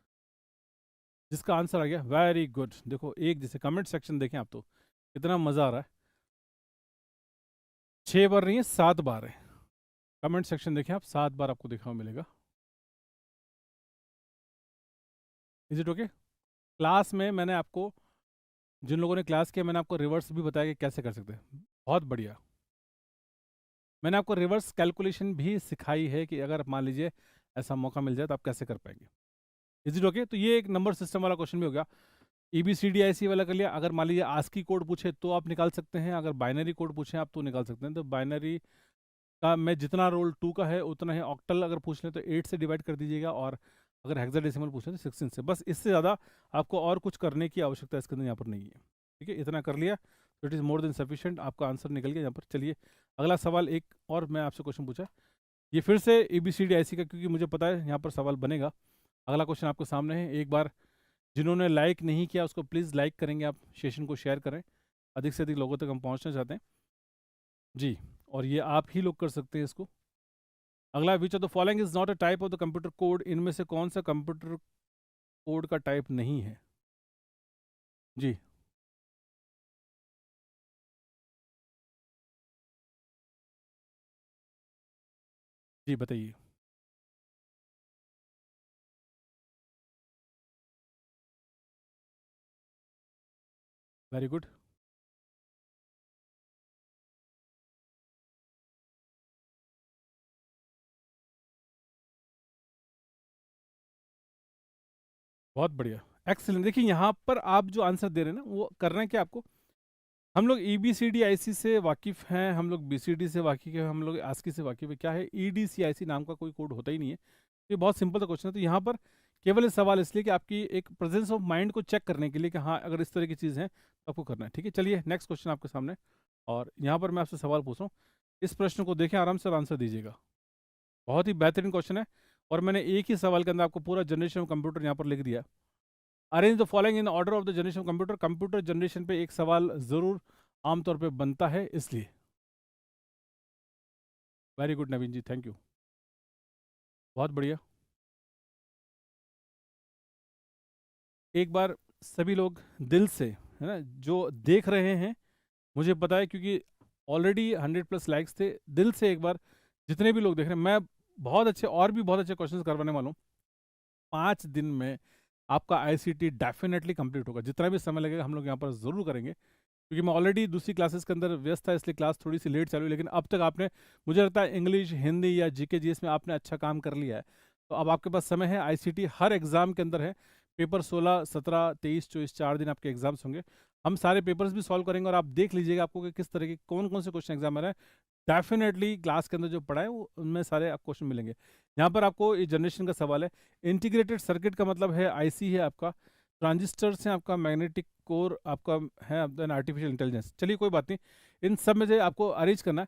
S1: जिसका आंसर आ गया, वेरी गुड। देखो एक जैसे कमेंट सेक्शन देखें आप, तो कितना मज़ा आ रहा है, 6 बार नहीं है 7 बार है। कमेंट सेक्शन देखें आप, 7 बार आपको देखा हुआ मिलेगा। इज इट ओके, क्लास में मैंने आपको, जिन लोगों ने क्लास किया, मैंने आपको रिवर्स भी बताया कि कैसे कर सकते हैं, बहुत बढ़िया। मैंने आपको रिवर्स कैलकुलेशन भी सिखाई है कि अगर मान लीजिए ऐसा मौका मिल जाए तो आप कैसे कर पाएंगे। Is it okay? तो ये एक नंबर सिस्टम वाला क्वेश्चन भी हो गया। EBCDIC वाला कर लिया। अगर मान लीजिए ASCII कोड पूछे तो आप निकाल सकते हैं, अगर बाइनरी कोड पूछे आप तो निकाल सकते हैं। तो बाइनरी का मैं जितना रोल 2 का है उतना ही, ऑक्टल अगर पूछ लें तो 8 से डिवाइड कर दीजिएगा, और अगर हेक्साडेसिमल पूछ लें तो 16 से। बस इससे ज़्यादा आपको और कुछ करने की आवश्यकता इसके अंदर यहाँ पर नहीं है। ठीक है, इतना कर लिया तो it is more than sufficient, आपका आंसर निकल गया यहाँ पर। चलिए अगला सवाल, एक और मैं आपसे क्वेश्चन पूछा, ये फिर से EBCDIC का, क्योंकि मुझे पता है यहाँ पर सवाल बनेगा। अगला क्वेश्चन आपके सामने है। एक बार जिन्होंने लाइक नहीं किया उसको प्लीज़ लाइक करेंगे, आप सेशन को शेयर करें, अधिक से अधिक लोगों तक हम पहुँचना चाहते हैं जी, और ये आप ही लोग कर सकते हैं इसको। अगला, which of the following is not a type of the computer code, इनमें से कौन सा कंप्यूटर कोड का टाइप नहीं है जी? जी बताइए। Very good. बहुत बढ़िया, एक्सीलेंट। देखिए यहाँ पर आप जो आंसर दे रहे हैं ना, वो कर रहे हैं क्या आपको, हम लोग EBCDIC से वाकिफ़ हैं, हम लोग BCD से वाकिफ़ हैं, हम लोग ASCII से वाकिफ़ है। क्या है, EDCIC नाम का कोई कोड होता ही नहीं है। ये बहुत सिंपल सा क्वेश्चन है। तो यहाँ पर केवल ये सवाल इसलिए कि आपकी एक प्रेजेंस ऑफ माइंड को चेक करने के लिए कि हाँ अगर इस तरह की चीज़ है तो आपको करना है। ठीक है, चलिए नेक्स्ट क्वेश्चन आपके सामने, और यहाँ पर मैं आपसे सवाल पूछ रहा हूँ, इस प्रश्न को देखें, आराम से आंसर दीजिएगा। बहुत ही बेहतरीन क्वेश्चन है, और मैंने एक ही सवाल के अंदर आपको पूरा जनरेशन ऑफ कंप्यूटर यहाँ पर लिख दिया। Arrange the following in order of the generation of computer. Computer generation पे एक सवाल ज़रूर आमतौर पे बनता है, इसलिए। Very good Naveen ji, thank you, बहुत बढ़िया। एक बार सभी लोग दिल से, है ना, जो देख रहे हैं, मुझे पता है क्योंकि ऑलरेडी 100+ लाइक्स थे, दिल से एक बार जितने भी लोग देख रहे हैं, मैं बहुत अच्छे और भी बहुत अच्छे क्वेश्चंस करवाने वाला हूँ। 5 दिन में आपका ICT डेफिनेटली कंप्लीट होगा। जितना भी समय लगेगा हम लोग यहाँ पर ज़रूर करेंगे, क्योंकि मैं ऑलरेडी दूसरी क्लासेस के अंदर व्यस्त था, इसलिए क्लास थोड़ी सी लेट चालू हुई, लेकिन अब तक आपने, मुझे लगता है इंग्लिश, हिंदी या GK GS में आपने अच्छा काम कर लिया है। तो अब आपके पास समय है। ICT हर एग्ज़ाम के अंदर है। पेपर 16, 17, 23, 24 4 दिन आपके एग्जाम्स होंगे। हम सारे पेपर्स भी सॉल्व करेंगे, और आप देख लीजिएगा आपको कि किस तरह के कौन कौन से क्वेश्चन एग्जाम आ रहे हैं। डेफिनेटली क्लास के अंदर जो पढ़ा है वो उनमें सारे क्वेश्चन मिलेंगे। यहाँ पर आपको ये जनरेशन का सवाल है। इंटीग्रेटेड सर्किट का मतलब है IC है आपका, ट्रांजिस्टर्स हैं आपका, मैग्नेटिक कोर आपका है, देन आर्टिफिशियल इंटेलिजेंस। चलिए कोई बात नहीं, इन सब में से आपको अरेंज करना है।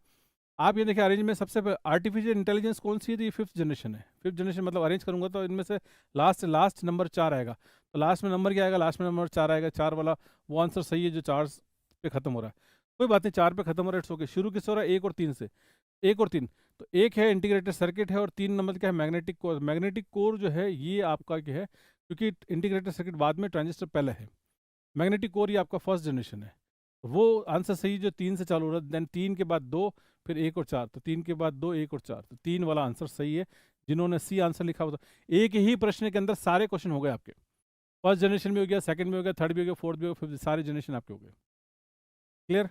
S1: आप ये देखिए, अरेंज में सबसे आर्टिफिशियल इंटेलिजेंस कौन सी है, तो ये 5th जनरेशन है। 5th जनरेशन मतलब अरेंज करूंगा तो इनमें से लास्ट नंबर 4 आएगा। तो लास्ट में नंबर क्या आएगा, लास्ट में नंबर 4 आएगा। 4 वाला वो आंसर सही है जो 4 पे खत्म हो रहा है। कोई बात नहीं, 4 पे खत्म हो रहा है, इट्स ओके। शुरू किससे हो रहा है, 1 और 3 से। 1 और 3, तो 1 है इंटीग्रेटेड सर्किट है, और 3 नंबर क्या है, मैग्नेटिक कोर। मैग्नेटिक कोर जो है ये आपका क्या है, क्योंकि इंटीग्रेटेड सर्किट बाद में, ट्रांजिस्टर पहले है। मैग्नेटिक कोर ये आपका 1st जनरेशन है। वो आंसर सही जो 3 से चालू हो रहा है, देन 3 के बाद 2, फिर 1 और 4, तो 3 के बाद 2, 1 और 4, तो 3 वाला आंसर सही है। जिन्होंने C आंसर लिखा हुआ था, एक ही प्रश्न के अंदर सारे क्वेश्चन हो गए आपके। 1st जनरेशन भी हो गया, 2nd भी हो गया, 3rd भी हो गया, 4th भी हो गया, 5th, सारे जनरेशन आपके हो गए। क्लियर?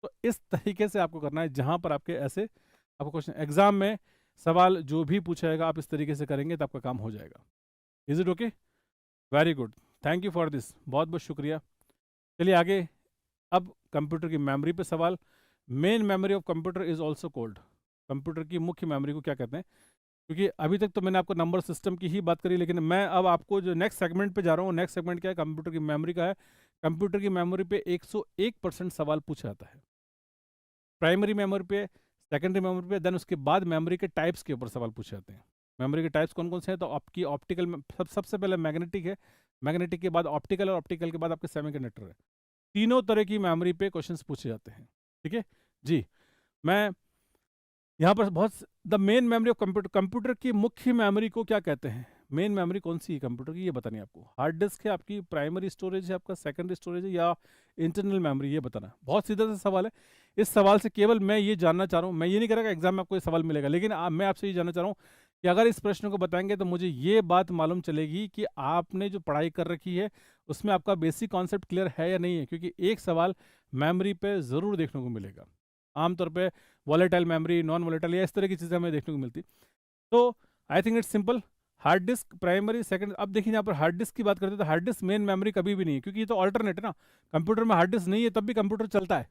S1: तो इस तरीके से आपको करना है, जहां पर आपके ऐसे आपको क्वेश्चन एग्जाम में सवाल जो भी पूछा जाएगा आप इस तरीके से करेंगे तो आपका काम हो जाएगा। Is it okay? Very good, thank you for this, बहुत बहुत शुक्रिया। चलिए आगे, अब कंप्यूटर की मेमोरी पे सवाल। Main memory of computer is also called, computer की मुख्य मेमोरी को क्या कहते हैं? क्योंकि अभी तक तो मैंने आपको नंबर सिस्टम की ही बात करी, लेकिन मैं अब आपको जो नेक्स्ट सेगमेंट पे जा रहा हूँ, नेक्स्ट सेगमेंट क्या है, कंप्यूटर की मेमोरी का है। कंप्यूटर की मेमोरी पे 101% सवाल पूछा जाता है। प्राइमरी मेमोरी पे, सेकेंडरी मेमोरी पे, देन उसके बाद मेमोरी के टाइप्स के ऊपर सवाल पूछे जाते हैं। मेमोरी के टाइप्स कौन कौन से हैं, तो आपकी ऑप्टिकल में सबसे पहले मैग्नेटिक है, मैग्नेटिक के बाद ऑप्टिकल, और ऑप्टिकल के बाद आपके सेमीकंडक्टर है। तीनों तरह की मेमोरी पे क्वेश्चंस पूछे जाते हैं। ठीक है जी, मैं यहाँ पर बहुत, the main memory of computer, computer की मुख्य मेमोरी को क्या कहते हैं? मेन मेमोरी कौन सी है कंप्यूटर की, ये बतानी है आपको। हार्ड डिस्क है आपकी, प्राइमरी स्टोरेज है आपका, सेकेंडरी स्टोरेज है, या इंटरनल मेमोरी, ये बताना। बहुत सीधा सा सवाल है। इस सवाल से केवल मैं ये जानना चाह रहा हूँ, मैं ये नहीं कह रहा कि एग्जाम में आपको ये सवाल मिलेगा, लेकिन मैं आपसे ये जानना चाह रहा हूँ कि अगर इस प्रश्न को बताएंगे तो मुझे ये बात मालूम चलेगी कि आपने जो पढ़ाई कर रखी है उसमें आपका बेसिक कॉन्सेप्ट क्लियर है या नहीं है, क्योंकि एक सवाल मेमोरी पे ज़रूर देखने को मिलेगा। आमतौर पे वॉलेटाइल मेमोरी, नॉन वॉलेटाइल, या इस तरह की चीज़ें हमें देखने को मिलती। तो I think it's simple. Hard disk primary, second. अब देखिए यहाँ पर हार्ड डिस्क की बात करते हैं तो हार्ड डिस्क मेन मेमोरी कभी भी नहीं है, क्योंकि ये तो ऑल्टरनेट है ना। कंप्यूटर में हार्ड डिस्क नहीं है तब भी कंप्यूटर चलता है,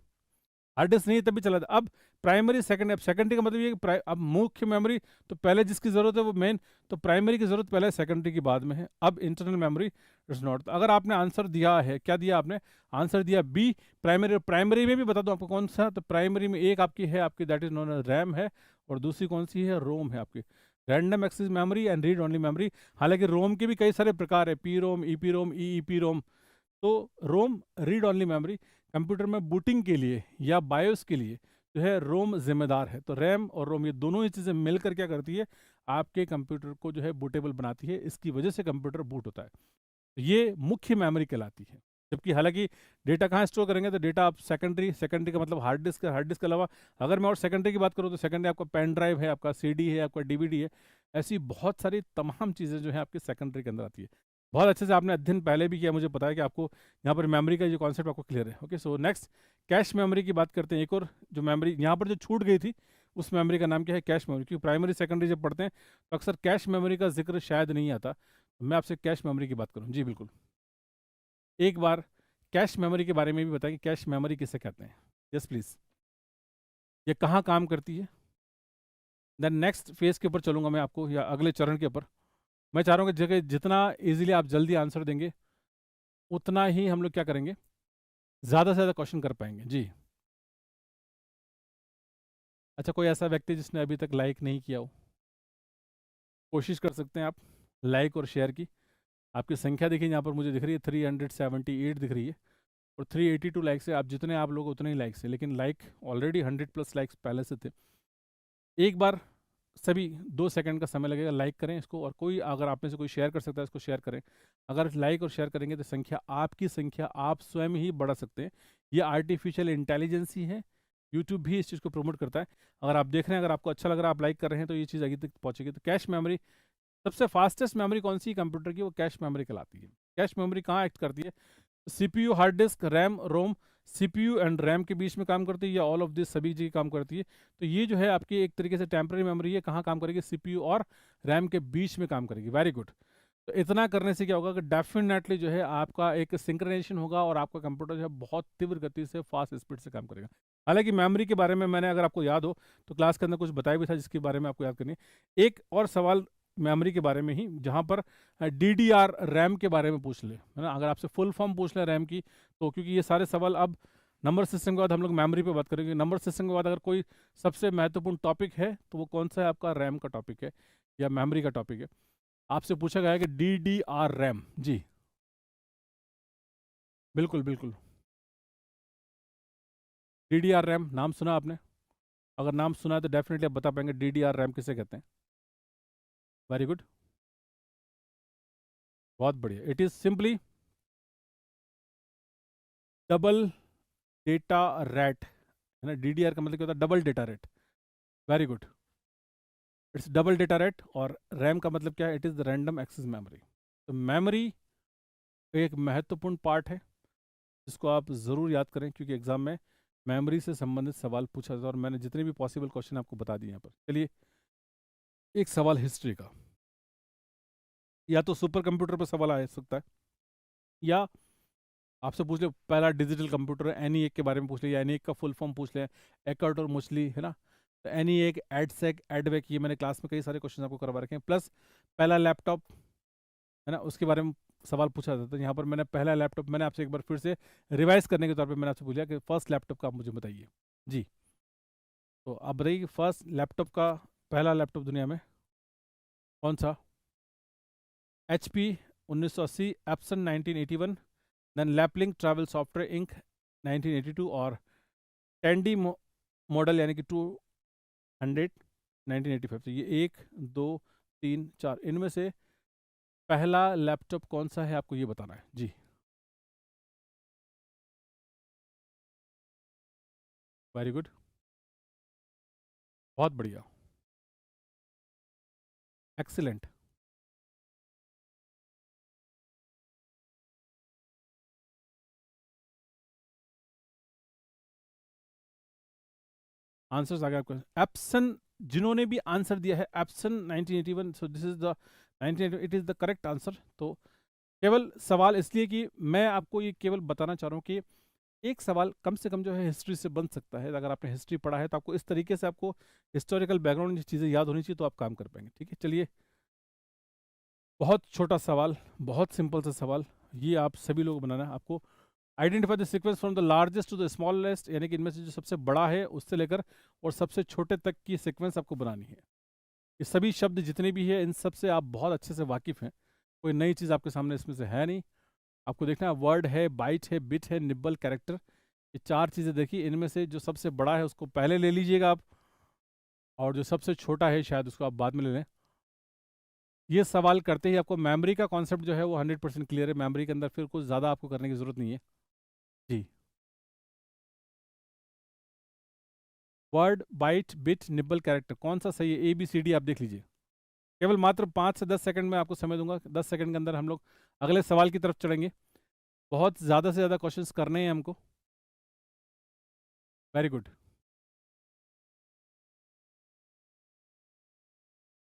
S1: हार्ड डिस्क नहीं है तब भी चला था। अब प्राइमरी सेकंड, अब सेकेंडरी का मतलब ये कि अब मुख्य मेमोरी तो पहले जिसकी जरूरत है वो मेन, तो प्राइमरी की जरूरत पहले, सेकेंडरी की बाद में है। अब इंटरनल मेमोरी इज नॉट। अगर आपने आंसर दिया है, क्या दिया आपने, आंसर दिया बी प्राइमरी। प्राइमरी में भी बता दूं आपको कौन सा, तो प्राइमरी में एक आपकी है, आपकी that is known as RAM है, और दूसरी कौन सी है, रोम है आपकी, random access memory and read only memory. हालांकि रोम के भी कई सारे प्रकार है, P ROM, E P ROM, E P ROM. तो ROM read only memory, computer में बूटिंग के लिए या बायोस के लिए जो है रोम जिम्मेदार है। तो रैम और रोम ये दोनों ही चीज़ें मिलकर क्या करती है, आपके कंप्यूटर को जो है बूटेबल बनाती है, इसकी वजह से कंप्यूटर बूट होता है। तो ये मुख्य मेमोरी कहलाती है। जबकि हालांकि डेटा कहाँ स्टोर करेंगे, तो डेटा आप सेकेंडरी, सेकेंडरी का मतलब हार्ड डिस्क है, हार्ड डिस्क के अलावा अगर मैं और सेकेंडरी की बात करूँ तो सेकेंडरी आपका पेन ड्राइव है, आपका सीडी है, आपका डीवीडी है। ऐसी बहुत सारी तमाम चीज़ें जो है आपकी सेकेंडरी के अंदर आती है। बहुत अच्छे से आपने अध्ययन पहले भी किया, मुझे पता है कि आपको यहाँ पर मेमोरी का जो कॉन्सेप्ट आपको क्लियर है। Okay, so next cache memory की बात करते हैं। एक और जो मेमोरी यहाँ पर जो छूट गई थी, उस मेमोरी का नाम क्या है, कैश मेमोरी। क्योंकि प्राइमरी सेकेंडरी जब पढ़ते हैं तो अक्सर कैश मेमोरी का जिक्र शायद नहीं आता। मैं आपसे कैश मेमोरी की बात करूँ, जी बिल्कुल। एक बार कैश मेमोरी के बारे में भी बताइए, कैश मेमोरी किसे कहते हैं। यस प्लीज, ये कहाँ काम करती है। देन नेक्स्ट फेज के ऊपर चलूंगा मैं आपको, या अगले चरण के ऊपर। मैं चाह रहा हूँ कि जगह जितना इजीली आप जल्दी आंसर देंगे उतना ही हम लोग क्या करेंगे, ज़्यादा से ज़्यादा क्वेश्चन कर पाएंगे। जी, अच्छा, कोई ऐसा व्यक्ति जिसने अभी तक लाइक नहीं किया हो, कोशिश कर सकते हैं आप लाइक और शेयर की। आपकी संख्या देखिए यहाँ पर मुझे दिख रही है 378 दिख रही है, और 382 लाइक्स है। आप जितने आप लोग उतने ही लाइक्स है, लेकिन लाइक ऑलरेडी 100+ लाइक्स पहले से थे। एक बार सभी 2 सेकंड का समय लगेगा, लाइक करें इसको, और कोई अगर आप में से कोई शेयर कर सकता है इसको शेयर करें। अगर लाइक और शेयर करेंगे तो संख्या, आपकी संख्या आप स्वयं ही बढ़ा सकते हैं। ये आर्टिफिशियल इंटेलिजेंस ही है, यूट्यूब भी इस चीज़ को प्रमोट करता है। अगर आप देख रहे हैं, अगर आपको अच्छा लग रहा है, आप लाइक कर रहे हैं, तो ये चीज़ आगे तक पहुंचेगी। तो कैश मेमोरी, सबसे फास्टेस्ट मेमोरी कौन सी कंप्यूटर की, वो कैश मेमोरी कहलाती है। कैश मेमोरी कहाँ एक्ट करती है, CPU, hard disk, RAM, ROM, CPU and RAM के बीच में काम करती है, या ऑल ऑफ दिस सभी जगह काम करती है। तो ये जो है आपकी एक तरीके से टेम्पररी मेमोरी है, कहाँ काम करेगी, सीपीयू और रैम के बीच में काम करेगी। Very good. तो इतना करने से क्या होगा कि डेफिनेटली जो है आपका एक सिंक्रोनाइजेशन होगा, और आपका कंप्यूटर जो है बहुत तीव्र गति से, फास्ट स्पीड से काम करेगा। हालांकि मेमोरी के बारे में मैंने, अगर आपको याद हो तो क्लास के अंदर कुछ बताया भी था, जिसके बारे में आपको याद करनी है। एक और सवाल मेमोरी के बारे में ही, जहाँ पर DDR रैम के बारे में पूछ ले, है ना। अगर आपसे फुल फॉर्म पूछ ले रैम की, तो क्योंकि ये सारे सवाल अब नंबर सिस्टम के बाद हम लोग मेमोरी पे बात करेंगे। नंबर सिस्टम के बाद अगर कोई सबसे महत्वपूर्ण टॉपिक है तो वो कौन सा है, आपका रैम का टॉपिक है या मेमोरी का टॉपिक है। आपसे पूछा गया है कि DDR रैम, जी बिल्कुल बिल्कुल। DDR रैम नाम सुना आपने, अगर नाम सुना है तो डेफिनेटली आप बता पाएंगे DDR रैम किसे कहते हैं। वेरी गुड, बहुत बढ़िया। It is simply double data rate, है ना। DDR का मतलब क्या होता है, double data rate. Very good, it's double data rate. और रैम का मतलब क्या है, it is random access memory. तो मेमोरी एक महत्वपूर्ण पार्ट है, जिसको आप ज़रूर याद करें, क्योंकि एग्जाम में मेमोरी से संबंधित सवाल पूछा जाता है। और मैंने जितने भी पॉसिबल क्वेश्चन आपको बता दिए यहाँ पर। चलिए, एक सवाल हिस्ट्री का, या तो सुपर कंप्यूटर पर सवाल आ सकता है, या आपसे पूछ ले पहला डिजिटल कंप्यूटर ENIAC के बारे में पूछ ले, या ENIAC का फुल फॉर्म पूछ ले, एकर्ट और मुचली, है ना। तो ENIAC, एडसेक, एडवेक, ये मैंने क्लास में कई सारे क्वेश्चन आपको करवा रखे हैं। प्लस पहला लैपटॉप, है ना, उसके बारे में सवाल पूछा जाता है। यहाँ पर मैंने पहला लैपटॉप, मैंने आपसे एक बार फिर से रिवाइज करने के तौर पे मैंने आपसे पूछा कि फर्स्ट लैपटॉप का आप मुझे बताइए। जी, तो आप बताइए कि फर्स्ट लैपटॉप का, पहला लैपटॉप दुनिया में कौन सा। HP 1980, Epson 1981, then Laplink travel software Inc 1982, और टेंडी मॉडल यानी कि 200 1985। तो ये 1 2 3 4, इनमें से पहला लैपटॉप कौन सा है, आपको ये बताना है। जी, वेरी गुड, बहुत बढ़िया, एक्सीलेंट। आंसर्स आ गए आपको। एप्सन, जिन्होंने भी आंसर दिया है Epson 1981, so this is the 1981, it is the correct answer. तो केवल सवाल इसलिए कि मैं आपको ये केवल बताना चाह रहा हूँ कि एक सवाल कम से कम जो है हिस्ट्री से बन सकता है। अगर आपने हिस्ट्री पढ़ा है तो आपको इस तरीके से आपको हिस्टोरिकल बैकग्राउंड की चीज़ें याद होनी चाहिए, तो आप काम कर पाएंगे। ठीक है, चलिए, बहुत छोटा सवाल, बहुत सिंपल सा सवाल, ये आप सभी लोग बनाना है आपको। Identify the sequence from the largest to the smallest, यानी कि इनमें से जो सबसे बड़ा है उससे लेकर और सबसे छोटे तक की सीक्वेंस आपको बनानी है। ये सभी शब्द जितने भी है इन सब से आप बहुत अच्छे से वाकिफ़ हैं, कोई नई चीज़ आपके सामने इसमें से है नहीं। आपको देखना है वर्ड है, बाइट है, बिट है, निब्बल, कैरेक्टर, ये चार चीज़ें देखिए। इनमें से जो सबसे बड़ा है उसको पहले ले लीजिएगा आप, और जो सबसे छोटा है शायद उसको आप बाद में ले लें। ये सवाल करते ही आपको मेमोरी का कॉन्सेप्ट जो है वो 100% क्लियर है। मेमोरी के अंदर फिर कुछ ज़्यादा आपको करने की ज़रूरत नहीं है जी। Word, byte, bit, nibble, character, कौन सा सही है? ABCD आप देख लीजिए। केवल मात्र 5 से 10 सेकंड में आपको समय दूंगा। 10 सेकंड के अंदर हम लोग अगले सवाल की तरफ चढ़ेंगे। बहुत ज़्यादा से ज़्यादा क्वेश्चंस करने हैं हमको। वेरी गुड,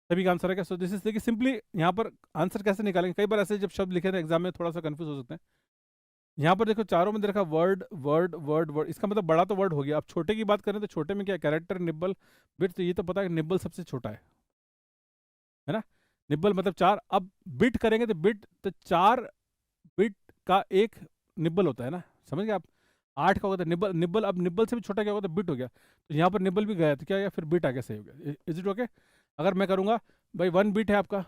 S1: सभी का आंसर है क्या? सो दिस इज, देखिए सिंपली यहाँ पर आंसर कैसे निकालेंगे। कई बार ऐसे जब शब्द लिखे थे एग्जाम में थोड़ा सा कंफ्यूज हो सकते हैं। यहाँ पर देखो चारों में देखा वर्ड वर्ड वर्ड वर्ड, इसका मतलब बड़ा तो वर्ड हो गया। अब छोटे की बात करें तो छोटे में क्या है? Character, nibble, bit. तो ये तो पता है निब्बल सबसे छोटा है ना? निब्बल मतलब 4। अब बिट करेंगे तो बिट तो 4 बिट का एक निब्बल होता है ना, समझ गए आप? 8 का होता है निब्बल। निब्बल, अब निब्बल से भी छोटा क्या होगा? तो बिट हो गया। तो यहाँ पर निब्बल भी गया तो क्या गया? फिर बिट आ गया, सही हो गया। Is it okay? अगर मैं करूँगा भाई 1 बिट है आपका,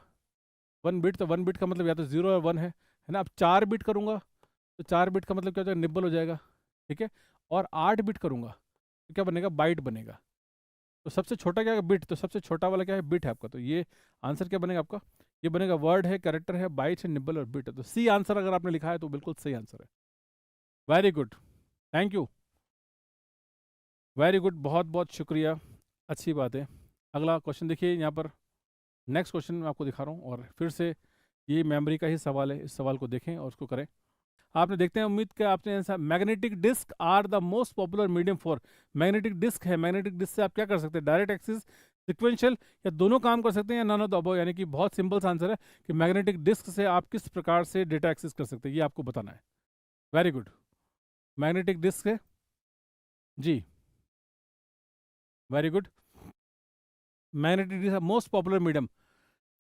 S1: 1 बिट, तो 1 बिट का मतलब या तो 0 और 1 है ना? अब 4 बिट करूँगा तो 4 बिट का मतलब क्या हो जाएगा? निब्बल हो जाएगा। ठीक है, और 8 बिट करूँगा तो क्या बनेगा? बाइट बनेगा। तो सबसे छोटा क्या है? बिट। तो सबसे छोटा वाला क्या है? बिट है आपका। तो ये आंसर क्या बनेगा आपका? ये बनेगा वर्ड है, कैरेक्टर है, बाइट है, निब्बल और बिट है। तो सी आंसर अगर आपने लिखा है तो बिल्कुल सही आंसर है। Very good, thank you, very good, बहुत बहुत शुक्रिया, अच्छी बात है। अगला क्वेश्चन देखिए यहाँ पर। नेक्स्ट क्वेश्चन मैं आपको दिखा रहा हूँ, और फिर से ये मेमोरी का ही सवाल है। इस सवाल को देखें और उसको करें। आपने देखते हैं, उम्मीद का आपने ऐसा, magnetic disk are the most popular medium for. Magnetic disk है, मैग्नेटिक डिस्क से आप क्या कर सकते हैं? डायरेक्ट एक्सिस, सिक्वेंशियल, या दोनों काम कर सकते हैं, या नन ऑफ द अबव। यानी कि बहुत सिंपल सा आंसर है कि मैग्नेटिक डिस्क से आप किस प्रकार से डेटा एक्सेस कर सकते हैं, ये आपको बताना है। वेरी गुड, मैग्नेटिक डिस्क है जी, very good. Magnetic disk most popular medium,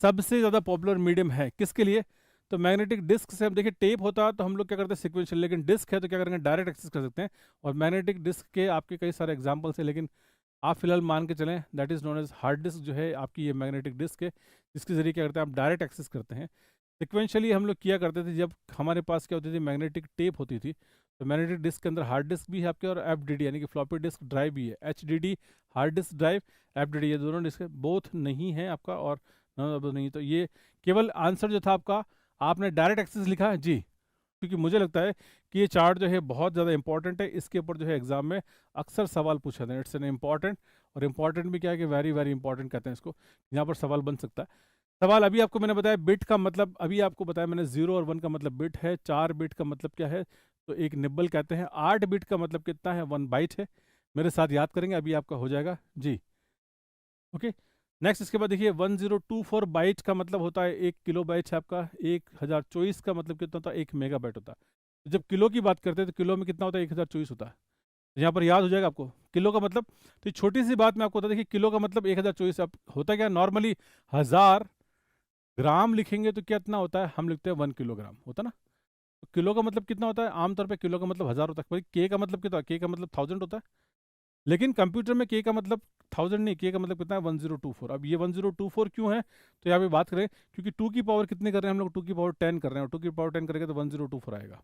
S1: सबसे ज़्यादा पॉपुलर मीडियम है किसके लिए? तो मैग्नेटिक डिस्क से हम देखिए, टेप होता है तो हम लोग क्या करते हैं? सिक्वेंशियल। लेकिन डिस्क है तो क्या करेंगे? डायरेक्ट एक्सेस कर सकते हैं। और मैग्नेटिक डिस्क के आपके कई सारे एग्जाम्पल्स हैं, लेकिन आप फिलहाल मान के चलें that is known as hard disk जो है आपकी, ये मैग्नेटिक डिस्क है, जिसके जरिए क्या करते हैं? आप डायरेक्ट एक्सेस करते हैं। सिक्वेंशियली हम लोग किया करते थे जब हमारे पास क्या होती थी? मैग्नेटिक टेप होती थी। तो मैग्नेटिक डिस्क के अंदर हार्ड डिस्क भी है आपके, और FDD यानी कि फ्लॉपी डिस्क ड्राइव भी है। HDD hard disk drive, FDD ये दोनों डिस्क बोथ नहीं है आपका, और नहीं। तो ये केवल आंसर जो था आपका, आपने डायरेक्ट एक्सेस लिखा है जी, क्योंकि मुझे लगता है कि ये चार्ट जो है बहुत ज़्यादा इंपॉर्टेंट है। इसके ऊपर जो है एग्जाम में अक्सर सवाल पूछा जाता है। इट्स एन इम्पॉर्टेंट, और इम्पॉर्टेंट भी क्या है कि वेरी वेरी इंपॉर्टेंट कहते हैं इसको। यहाँ पर सवाल बन सकता है। सवाल अभी आपको मैंने बताया बिट का मतलब, अभी आपको बताया मैंने 0 और 1 का मतलब बिट है। 4 बिट का मतलब क्या है? तो एक निब्बल कहते हैं। 8 बिट का मतलब कितना है? 1 बाइट है। मेरे साथ याद करेंगे, अभी आपका हो जाएगा जी। ओके, नेक्स्ट इसके बाद देखिए 1024 बाइट का मतलब होता है 1 किलो बाइट है आपका। 1024 का मतलब कितना होता है? 1 मेगाबाइट होता है। तो जब किलो की बात करते हैं तो किलो में कितना होता है? 1024 होता है। तो यहाँ पर याद हो जाएगा आपको किलो का मतलब। तो ये छोटी सी बात मैं आपको बता दें कि किलो का मतलब 1024। अब होता क्या नॉर्मली, 1000 ग्राम लिखेंगे तो कितना होता है? हम लिखते हैं 1 किलोग्राम, होता ना? तो किलो का मतलब कितना होता है? आमतौर पे किलो का मतलब 1000 होता है। भाई के का मतलब कितना? के का मतलब 1000 होता है। लेकिन कंप्यूटर में के का मतलब 1000 नहीं, के का मतलब कितना है? 1024। अब ये 1024 क्यों है? तो यहाँ पे बात करें, क्योंकि 2 की पावर कितने कर रहे हैं हम लोग? 2 की पावर 10 कर रहे हैं, और 2 की पावर 10 करेंगे तो 1024 आएगा।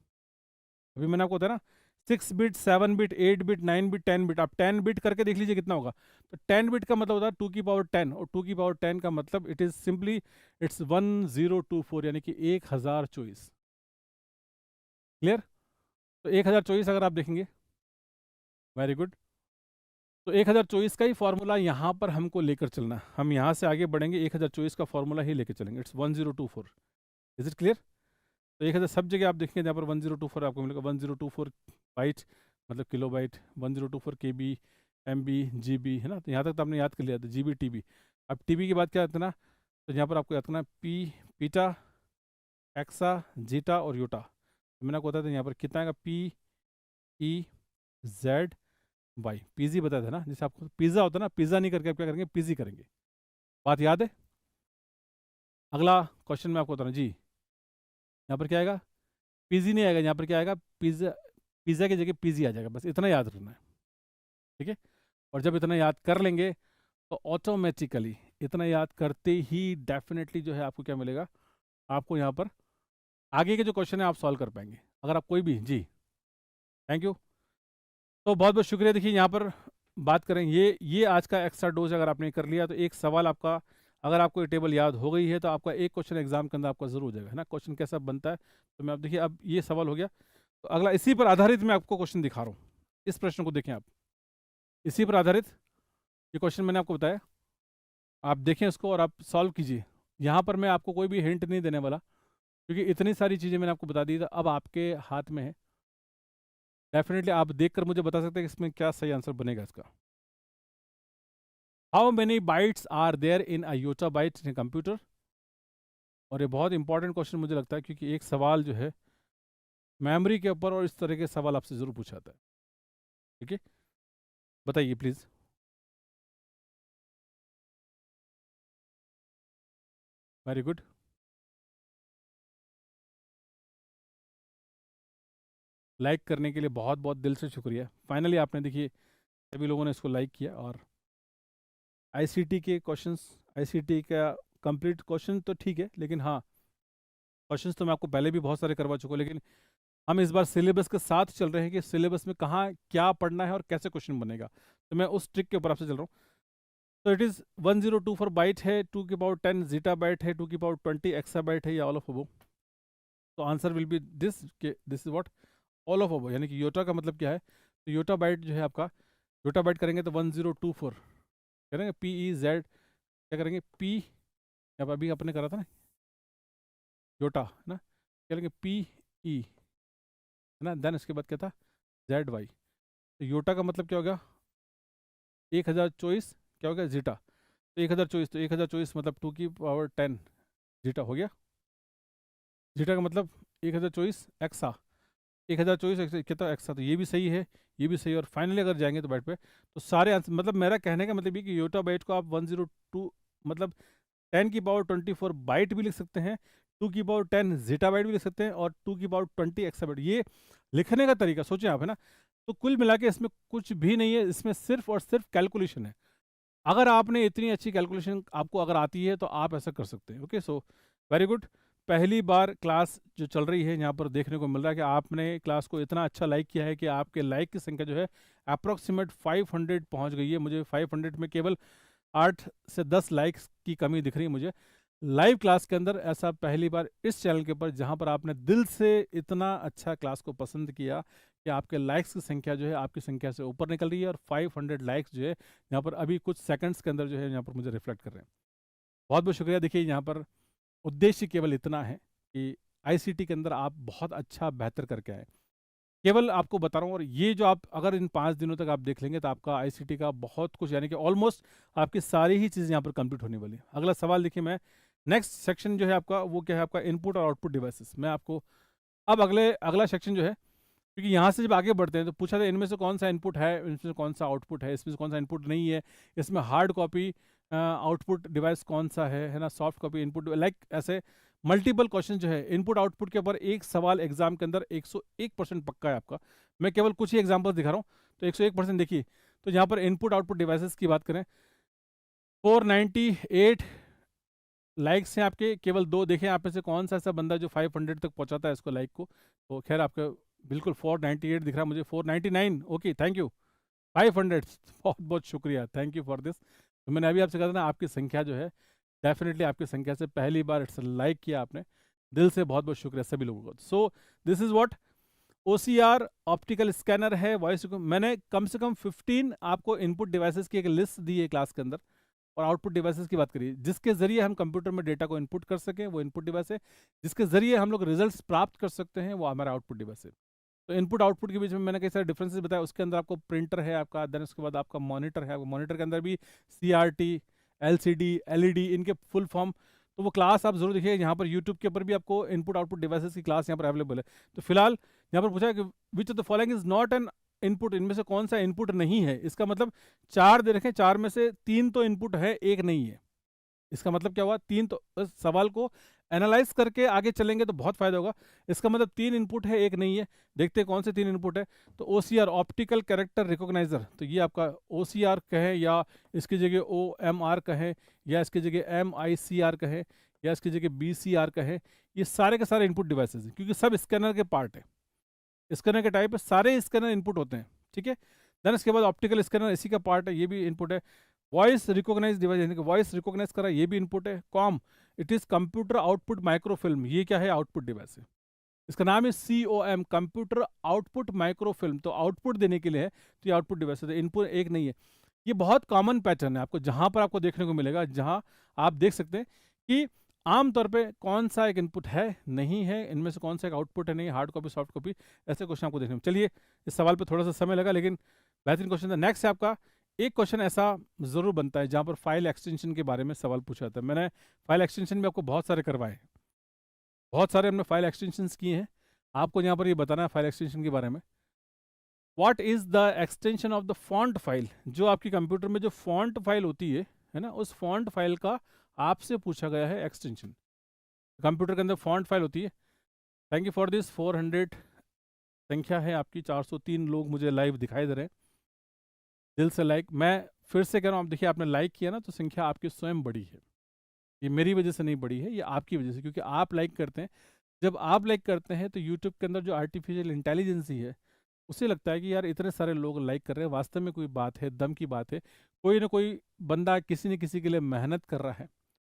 S1: अभी मैंने आपको बताया ना, 6 bit, 7 bit, 8 bit, 9 bit, 10 bit. आप 10 बिट करके देख लीजिए कितना होगा। तो 10 बिट का मतलब होता है 2 की पावर 10, और 2 की पावर 10 का मतलब इट इज सिंपली, इट्स 1024, यानी कि 1024। क्लियर? तो 1024 अगर आप देखेंगे, वेरी गुड, तो 1024 का ही फॉर्मूला यहाँ पर हमको लेकर चलना है। हम यहाँ से आगे बढ़ेंगे, 1024 का फॉर्मूला ही लेकर चलेंगे। इट्स 1024। Is it clear? तो 1000 सब जगह आप देखेंगे जहाँ पर 1024 आपको मिलेगा। 1024 बाइट मतलब kilo byte, 1024 KB MB GB है ना, तो यहाँ तक तो आपने याद कर लिया था, GB TB। अब TB के बाद क्या आता है ना, तो यहाँ पर आपको याद करना पीटा, एक्सा, जीटा और यूटा। तो मैंने आपको बताया था यहाँ पर कितना आएगा, PEZY। PZ बताया था ना, जैसे आपको पिज़्ज़ा होता है ना, पिज़्ज़ा नहीं करके आप क्या करेंगे, PZ करेंगे। बात याद है? अगला क्वेश्चन मैं आपको बता रहा हूँ जी, यहाँ पर क्या आएगा, PZ नहीं आएगा, यहाँ पर क्या आएगा, पिज़्ज़ा, पिज़्ज़ा की जगह PZ आ जाएगा, बस इतना याद रखना है, ठीक है। और जब इतना याद कर लेंगे तो ऑटोमेटिकली, इतना याद करते ही डेफिनेटली जो है आपको क्या मिलेगा, आपको यहाँ पर आगे के जो क्वेश्चन है आप सॉल्व कर पाएंगे, अगर आप कोई भी जी। Thank you. तो बहुत बहुत शुक्रिया। देखिए यहाँ पर बात करें, ये आज का एक्स्ट्रा डोज अगर आपने कर लिया तो एक सवाल आपका, अगर आपको ये टेबल याद हो गई है तो आपका एक क्वेश्चन एग्जाम के अंदर आपका जरूर हो जाएगा, है ना। क्वेश्चन कैसा बनता है, तो मैं आप देखिए, अब ये सवाल हो गया, तो अगला इसी पर आधारित मैं आपको क्वेश्चन दिखा रहा हूँ। इस प्रश्न को देखें आप, इसी पर आधारित ये क्वेश्चन मैंने आपको बताया, आप देखें इसको और आप सॉल्व कीजिए। यहाँ पर मैं आपको कोई भी हिंट नहीं देने वाला, क्योंकि इतनी सारी चीज़ें मैंने आपको बता दी, तो अब आपके हाथ में है। डेफिनेटली आप देखकर मुझे बता सकते हैं कि इसमें क्या सही आंसर बनेगा इसका। How many bytes are there in a yotta byte in computer. और ये बहुत इंपॉर्टेंट क्वेश्चन मुझे लगता है, क्योंकि एक सवाल जो है मेमोरी के ऊपर और इस तरह के सवाल आपसे ज़रूर पूछा जाता है, ठीक है। बताइए प्लीज़। Very good. लाइक करने के लिए बहुत बहुत दिल से शुक्रिया। फाइनली आपने देखिए सभी लोगों ने इसको लाइक किया। और आईसीटी के क्वेश्चंस, आईसीटी का कंप्लीट क्वेश्चन तो ठीक है, लेकिन हाँ, क्वेश्चंस तो मैं आपको पहले भी बहुत सारे करवा चुका हूँ, लेकिन हम इस बार सिलेबस के साथ चल रहे हैं कि सिलेबस में कहाँ क्या पढ़ना है और कैसे क्वेश्चन बनेगा, तो मैं उस ट्रिक के ऊपर आपसे चल रहा हूँ। तो इट इज़ 1024 बाइट है, 2 की पावर 10 जीटा बाइट है, 2 की पावर 20 एक्सा बाइट है, या ऑल ऑफ अबो। तो answer will be this, this is what, all of above, यानी कि योटा का मतलब क्या है, तो योटा बाइट जो है आपका, योटा बाइट करेंगे तो 1024 करेंगे, PEZ, क्या करेंगे, P, अब अभी अपने करा था ना योटा, है ना, क्या करेंगे PE, है ना, देन इसके बाद क्या था ZY। तो योटा का मतलब क्या होगा, 1024, क्या हो गया जीटा, तो 1024, तो 1024 मतलब 2 की पावर 10 जीटा हो गया। जीटा का मतलब 1024 एक्सा, 1024 कितना एक्सा, तो ये भी सही है, ये भी सही है। और फाइनली अगर जाएंगे तो बाइट पे, तो सारे आंसर, मतलब मेरा कहने का मतलब ये कि योटा बाइट को आप 102, मतलब 10 की पावर 24 बाइट भी लिख सकते हैं, 2 की पावर 10 जीटा बाइट भी लिख सकते हैं, और 2 की पावर 20 एक्सा बाइट। ये लिखने का तरीका सोचें आप, है ना। तो कुल मिला के इसमें कुछ भी नहीं है, इसमें सिर्फ और सिर्फ कैलकुलेशन है। अगर आपने इतनी अच्छी कैलकुलेशन आपको अगर आती है तो आप ऐसा कर सकते हैं। Okay, so very good. पहली बार क्लास जो चल रही है यहाँ पर देखने को मिल रहा है कि आपने क्लास को इतना अच्छा लाइक किया है कि आपके लाइक की संख्या जो है अप्रॉक्सीमेट 500 पहुँच गई है। मुझे 500 में केवल 8 से 10 लाइक्स की कमी दिख रही है मुझे लाइव क्लास के अंदर। ऐसा पहली बार इस चैनल के ऊपर जहाँ पर आपने दिल से इतना अच्छा क्लास को पसंद किया कि आपके लाइक्स की संख्या जो है आपकी संख्या से ऊपर निकल रही है, और 500 लाइक्स जो है यहाँ पर अभी कुछ सेकंड्स के अंदर जो है यहाँ पर मुझे रिफ्लेक्ट कर रहे हैं। बहुत बहुत शुक्रिया। देखिए यहाँ पर उद्देश्य केवल इतना है कि आईसीटी के अंदर आप बहुत अच्छा बेहतर करके आए, केवल आपको बता रहा हूँ। और ये जो आप अगर इन 5 दिनों तक आप देख लेंगे तो आपका आईसीटी का बहुत कुछ, यानी कि ऑलमोस्ट आपकी सारी ही चीज़ें यहाँ पर कंप्लीट होने वाली है। अगला सवाल देखिए, मैं नेक्स्ट सेक्शन जो है आपका वो क्या है, आपका इनपुट और आउटपुट डिवाइसेस। मैं आपको अब अगला सेक्शन जो है, क्योंकि यहाँ से जब आगे बढ़ते हैं तो पूछा था इनमें से कौन सा इनपुट है, इनमें से कौन सा आउटपुट है, इसमें से कौन सा इनपुट नहीं है, इसमें हार्ड कॉपी आउटपुट डिवाइस कौन सा है ना, सॉफ्ट कॉपी इनपुट, लाइक ऐसे मल्टीपल क्वेश्चन जो है इनपुट आउटपुट के ऊपर एक सवाल एग्जाम के अंदर 101% पक्का है आपका। मैं केवल कुछ ही एग्जाम्पल दिखा रहा हूँ, तो 101% देखिए। तो यहाँ पर इनपुट आउटपुट डिवाइसेस की बात करें, 498 लाइक्स हैं आपके, केवल 2 देखें आप में से कौन सा ऐसा बंदा जो 500 तक पहुँचाता है इसको लाइक को। तो खैर आपका बिल्कुल 498 दिख रहा है मुझे, 499, ओके थैंक यू। 500, बहुत बहुत शुक्रिया, थैंक यू फॉर दिस। तो मैंने अभी आपसे कहा था ना, आपकी संख्या जो है डेफिनेटली आपकी संख्या से पहली बार इट्स लाइक किया आपने, दिल से बहुत बहुत शुक्रिया सभी लोगों को। So this is what OCR optical scanner है, वॉइस। मैंने कम से कम 15 आपको इनपुट डिवाइसेस की एक लिस्ट दी है क्लास के अंदर, और आउटपुट डिवाइसेस की बात करिए जिसके जरिए हम कंप्यूटर में डेटा को इनपुट कर सकें, वो इनपुट डिवाइस है। जिसके जरिए हम लोग रिजल्ट्स प्राप्त कर सकते हैं, वो हमारा आउटपुट डिवाइस है। तो इनपुट आउटपुट के बीच में मैंने कई सारे डिफरेंसेस बताया। उसके अंदर आपको प्रिंटर है आपका, देन उसके बाद आपका मॉनिटर है, मॉनिटर के अंदर भी CRT, LCD, LED, इनके फुल फॉर्म। तो वो क्लास आप जरूर देखिए, यहाँ पर यूट्यूब के ऊपर भी आपको इनपुट आउटपुट डिवाइसेस की क्लास यहाँ पर अवेलेबल है। तो फिलहाल यहाँ पर पूछा है कि which of the following is not an input, इनमें से कौन सा इनपुट नहीं है। इसका मतलब 4 दे रखे, 4 में से 3 तो इनपुट है, 1 नहीं है। इसका मतलब क्या हुआ, 3 तो, इस सवाल को एनालाइज करके आगे चलेंगे तो बहुत फायदा होगा। इसका मतलब 3 इनपुट है, 1 नहीं है। देखते हैं कौन से 3 इनपुट है। तो OCR, ऑप्टिकल कैरेक्टर रिकॉग्नाइजर, तो ये आपका OCR कहे या इसकी जगह OMR कहे या इसकी जगह MICR कहे या इसकी जगह BCR कहे, ये सारे के सारे इनपुट डिवाइसेस हैं, क्योंकि सब स्कैनर के पार्ट है। स्कैनर के टाइप है, सारे स्कैनर इनपुट होते हैं, ठीक है। देन इसके बाद ऑप्टिकल स्कैनर इसी का पार्ट है, ये भी इनपुट है। वॉइस रिकॉग्नाइज डिवाइस, यानी कि वॉइस रिकॉग्नाइज करा, ये भी इनपुट है। Com, it is computer output microfilm, ये क्या है, आउटपुट डिवाइस है। इसका नाम है COM, कंप्यूटर आउटपुट माइक्रोफिल्म, तो आउटपुट देने के लिए है, तो ये आउटपुट डिवाइस है। इनपुट 1 नहीं है। ये बहुत कॉमन पैटर्न है आपको, जहां पर आपको देखने को मिलेगा, जहां आप देख सकते हैं कि आमतौर पे कौन सा एक इनपुट है, नहीं है, इनमें से कौन सा एक आउटपुट है, नहीं, हार्ड कॉपी सॉफ्ट कॉपी, ऐसे क्वेश्चन आपको देखने में। चलिए, इस सवाल पे थोड़ा सा समय लगा, लेकिन बेहतरीन क्वेश्चन था। नेक्स्ट है आपका, एक क्वेश्चन ऐसा जरूर बनता है जहां पर फाइल एक्सटेंशन के बारे में सवाल पूछा जाता है। मैंने फाइल एक्सटेंशन में आपको बहुत सारे करवाए हैं, बहुत सारे हमने फाइल एक्सटेंशन किए हैं। आपको यहाँ पर ये बताना है फाइल एक्सटेंशन के बारे में। What is the extension of the font file, जो आपकी कंप्यूटर में जो फॉन्ट फाइल होती है ना, उस फॉन्ट फाइल का आपसे पूछा गया है एक्सटेंशन। कंप्यूटर के अंदर फॉन्ट फाइल होती है। थैंक यू फॉर दिस 400 संख्या है आपकी, 403 लोग मुझे लाइव दिखाई दे रहे हैं। दिल से लाइक, मैं फिर से कह रहा हूँ, आप देखिए आपने लाइक किया ना, तो संख्या आपकी स्वयं बढ़ी है। ये मेरी वजह से नहीं बढ़ी है, ये आपकी वजह से, क्योंकि आप लाइक करते हैं। जब आप लाइक करते हैं तो यूट्यूब के अंदर जो आर्टिफिशियल इंटेलिजेंस है, उसे लगता है कि यार इतने सारे लोग लाइक कर रहे हैं, वास्तव में कोई बात है, दम की बात है, कोई ना कोई बंदा किसी न किसी के लिए मेहनत कर रहा है,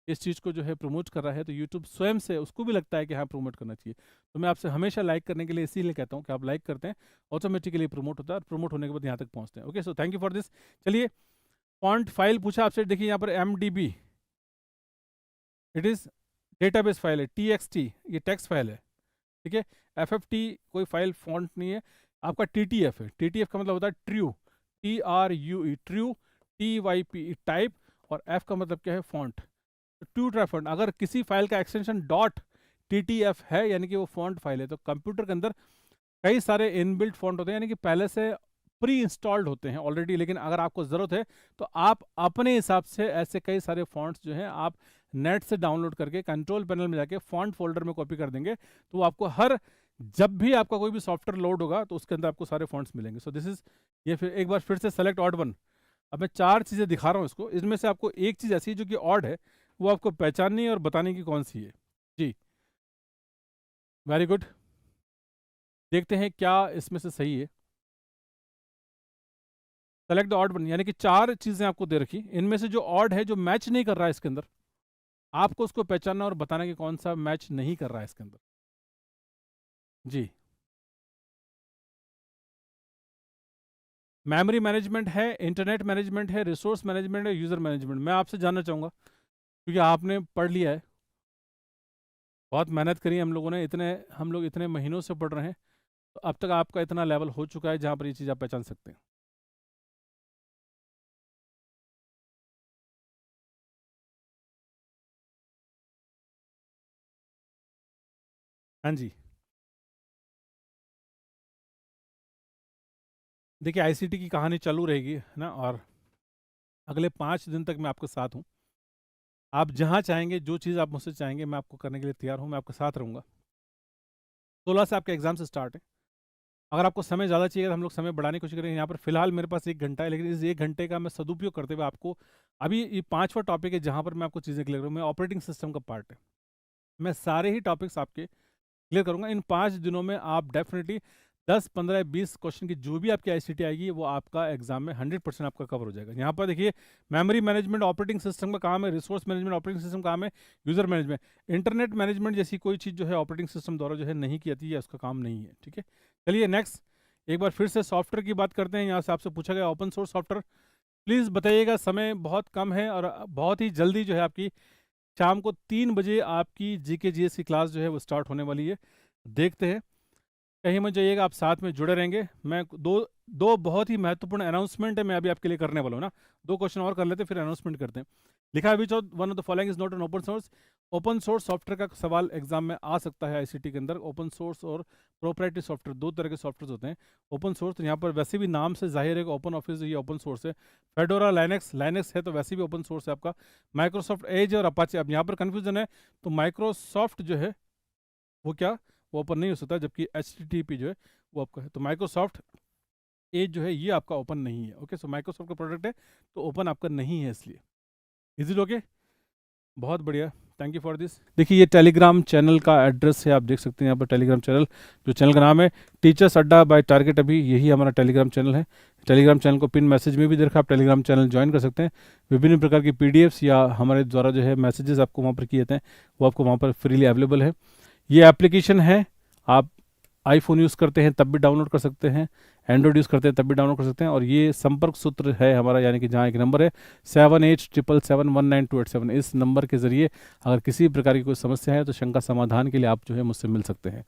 S1: इस चीज़ को जो है प्रमोट कर रहा है, तो यूट्यूब स्वयं से उसको भी लगता है कि हाँ प्रमोट करना चाहिए। तो मैं आपसे हमेशा लाइक करने के लिए इसीलिए कहता हूँ कि आप लाइक करते हैं, ऑटोमेटिकली प्रमोट होता है, और प्रमोट होने के बाद यहाँ तक पहुँचते हैं। Okay, so thank you for this. चलिए, फॉन्ट फाइल पूछा आपसे, देखिए यहाँ पर MDB, it is database file है। TXT, ये टेक्स्ट फाइल है, ठीक है। FFT कोई फाइल फॉन्ट नहीं है। आपका TTF है, TTF का मतलब होता है true, TRUE, true, TYP type, और F का मतलब क्या है, फॉन्ट, टू ट्राई फॉन्ट। अगर किसी फाइल का एक्सटेंशन .TTF है, यानी कि वो फॉन्ट फाइल है। तो कंप्यूटर के अंदर कई सारे इनबिल्ट फॉन्ट होते हैं, यानी कि पहले से प्री इंस्टॉल्ड होते हैं ऑलरेडी, लेकिन अगर आपको ज़रूरत है तो आप अपने हिसाब से ऐसे कई सारे फॉन्ट्स जो हैं आप नेट से डाउनलोड करके कंट्रोल पैनल में जाके फॉन्ट फोल्डर में कॉपी कर देंगे, तो आपको जब भी आपका कोई भी सॉफ्टवेयर लोड होगा तो उसके अंदर आपको सारे फॉन्ट्स मिलेंगे। सो दिस इज, ये फिर एक बार फिर से सेलेक्ट ऑड वन। अब मैं 4 चीज़ें दिखा रहा हूँ इसको, इसमें से आपको एक चीज़ ऐसी है जो कि ऑड है, वो आपको पहचाननी है और बताने की कौन सी है। जी, वेरी गुड। देखते हैं क्या इसमें से सही है। सेलेक्ट द ऑड वन, यानी कि 4 चीजें आपको दे रखी, इनमें से जो ऑड है, जो मैच नहीं कर रहा है इसके अंदर, आपको उसको पहचानना और बताना कि कौन सा मैच नहीं कर रहा है इसके अंदर। जी, मेमोरी मैनेजमेंट है, इंटरनेट मैनेजमेंट है, रिसोर्स मैनेजमेंट है, यूजर मैनेजमेंट। मैं आपसे जानना चाहूंगा, क्योंकि आपने पढ़ लिया है, बहुत मेहनत करी हम लोगों ने, हम लोग इतने महीनों से पढ़ रहे हैं, तो अब तक आपका इतना लेवल हो चुका है जहां पर ये चीज़ आप पहचान सकते हैं। हाँ जी, देखिए आईसीटी की कहानी चालू रहेगी, है ना, और अगले 5 दिन तक मैं आपके साथ हूँ। आप जहाँ चाहेंगे, जो चीज़ आप मुझसे चाहेंगे, मैं आपको करने के लिए तैयार हूँ, मैं आपके साथ रहूँगा। 16 से आपके एग्जाम से स्टार्ट है। अगर आपको समय ज़्यादा चाहिए तो हम लोग समय बढ़ाने की कोशिश करेंगे। यहाँ पर फिलहाल मेरे पास 1 घंटा है, लेकिन इस 1 घंटे का मैं सदुपयोग करते हुए आपको, अभी ये 5वां टॉपिक है जहाँ पर मैं आपको चीज़ें क्लियर करूँ, मैं ऑपरेटिंग सिस्टम का पार्ट है, मैं सारे ही टॉपिक्स आपके क्लियर करूँगा। इन 5 दिनों में आप डेफिनेटली 10, 15, 20 क्वेश्चन की जो भी आपकी आईसीटी आएगी, वो आपका एग्जाम में 100% आपका कवर हो जाएगा। यहाँ पर देखिए, मेमोरी मैनेजमेंट ऑपरेटिंग सिस्टम का काम है, रिसोर्स मैनेजमेंट ऑपरेटिंग सिस्टम का काम है, यूजर मैनेजमेंट, इंटरनेट मैनेजमेंट जैसी कोई चीज़ जो है ऑपरेटिंग सिस्टम द्वारा जो है नहीं की जाती है, उसका काम नहीं है, ठीक है। चलिए नेक्स्ट, एक बार फिर से सॉफ्टवेयर की बात करते हैं। यहाँ से आपसे पूछा गया ओपन सोर्स सॉफ्टवेयर, प्लीज़ बताइएगा, समय बहुत कम है और बहुत ही जल्दी जो है आपकी शाम को 3 बजे आपकी जीके जीएस की क्लास जो है वो स्टार्ट होने वाली है। देखते हैं कहीं मत जाइएगा, आप साथ में जुड़े रहेंगे। मैं दो बहुत ही महत्वपूर्ण अनाउंसमेंट है मैं अभी आपके लिए करने वाला हूँ ना। 2 क्वेश्चन और कर लेते हैं फिर अनाउंसमेंट करते हैं। लिखा है which one of the following is not an open source. Open source software का सवाल एग्जाम में आ सकता है आईसीटी के अंदर। ओपन सोर्स और प्रोप्राइटरी सॉफ्टवेयर 2 तरह के सॉफ्टवेयर होते हैं। ओपन सोर्स तो यहाँ पर वैसे भी नाम से जाहिर है कि ओपन ऑफिस ये ओपन सोर्स है। फेडोरा लाइनेक्स है तो वैसे भी ओपन सोर्स है आपका। माइक्रोसॉफ्ट एज और अपाचे, अब यहाँ पर कन्फ्यूजन है, तो माइक्रोसॉफ्ट जो है वो क्या, वो ओपन नहीं हो सकता, जबकि HTTP जो है वो आपका है। तो माइक्रोसॉफ्ट एज जो है ये आपका ओपन नहीं है। ओके, सो माइक्रोसॉफ्ट का प्रोडक्ट है तो ओपन आपका नहीं है, इसलिए इज इट ओके। बहुत बढ़िया, थैंक यू फॉर दिस। देखिए ये टेलीग्राम चैनल का एड्रेस है, आप देख सकते हैं यहाँ पर टेलीग्राम चैनल, जो चैनल का नाम है टीचर्स अड्डा बाय टारगेट अभी, यही हमारा टेलीग्राम चैनल है। टेलीग्राम चैनल को पिन मैसेज में भी देखा, आप टेलीग्राम चैनल ज्वाइन कर सकते हैं। विभिन्न प्रकार की PDFs या हमारे द्वारा जो है मैसेजेस आपको वहाँ पर किए जाते हैं वो आपको वहाँ पर फ्रीली अवेलेबल है। ये एप्लीकेशन है, आप आईफोन यूज़ करते हैं तब भी डाउनलोड कर सकते हैं, एंड्रॉइड यूज़ करते हैं तब भी डाउनलोड कर सकते हैं। और ये संपर्क सूत्र है हमारा, यानी कि जहाँ एक नंबर है 7877719287, इस नंबर के ज़रिए अगर किसी प्रकार की कोई समस्या है तो शंका समाधान के लिए आप जो है मुझसे मिल सकते हैं।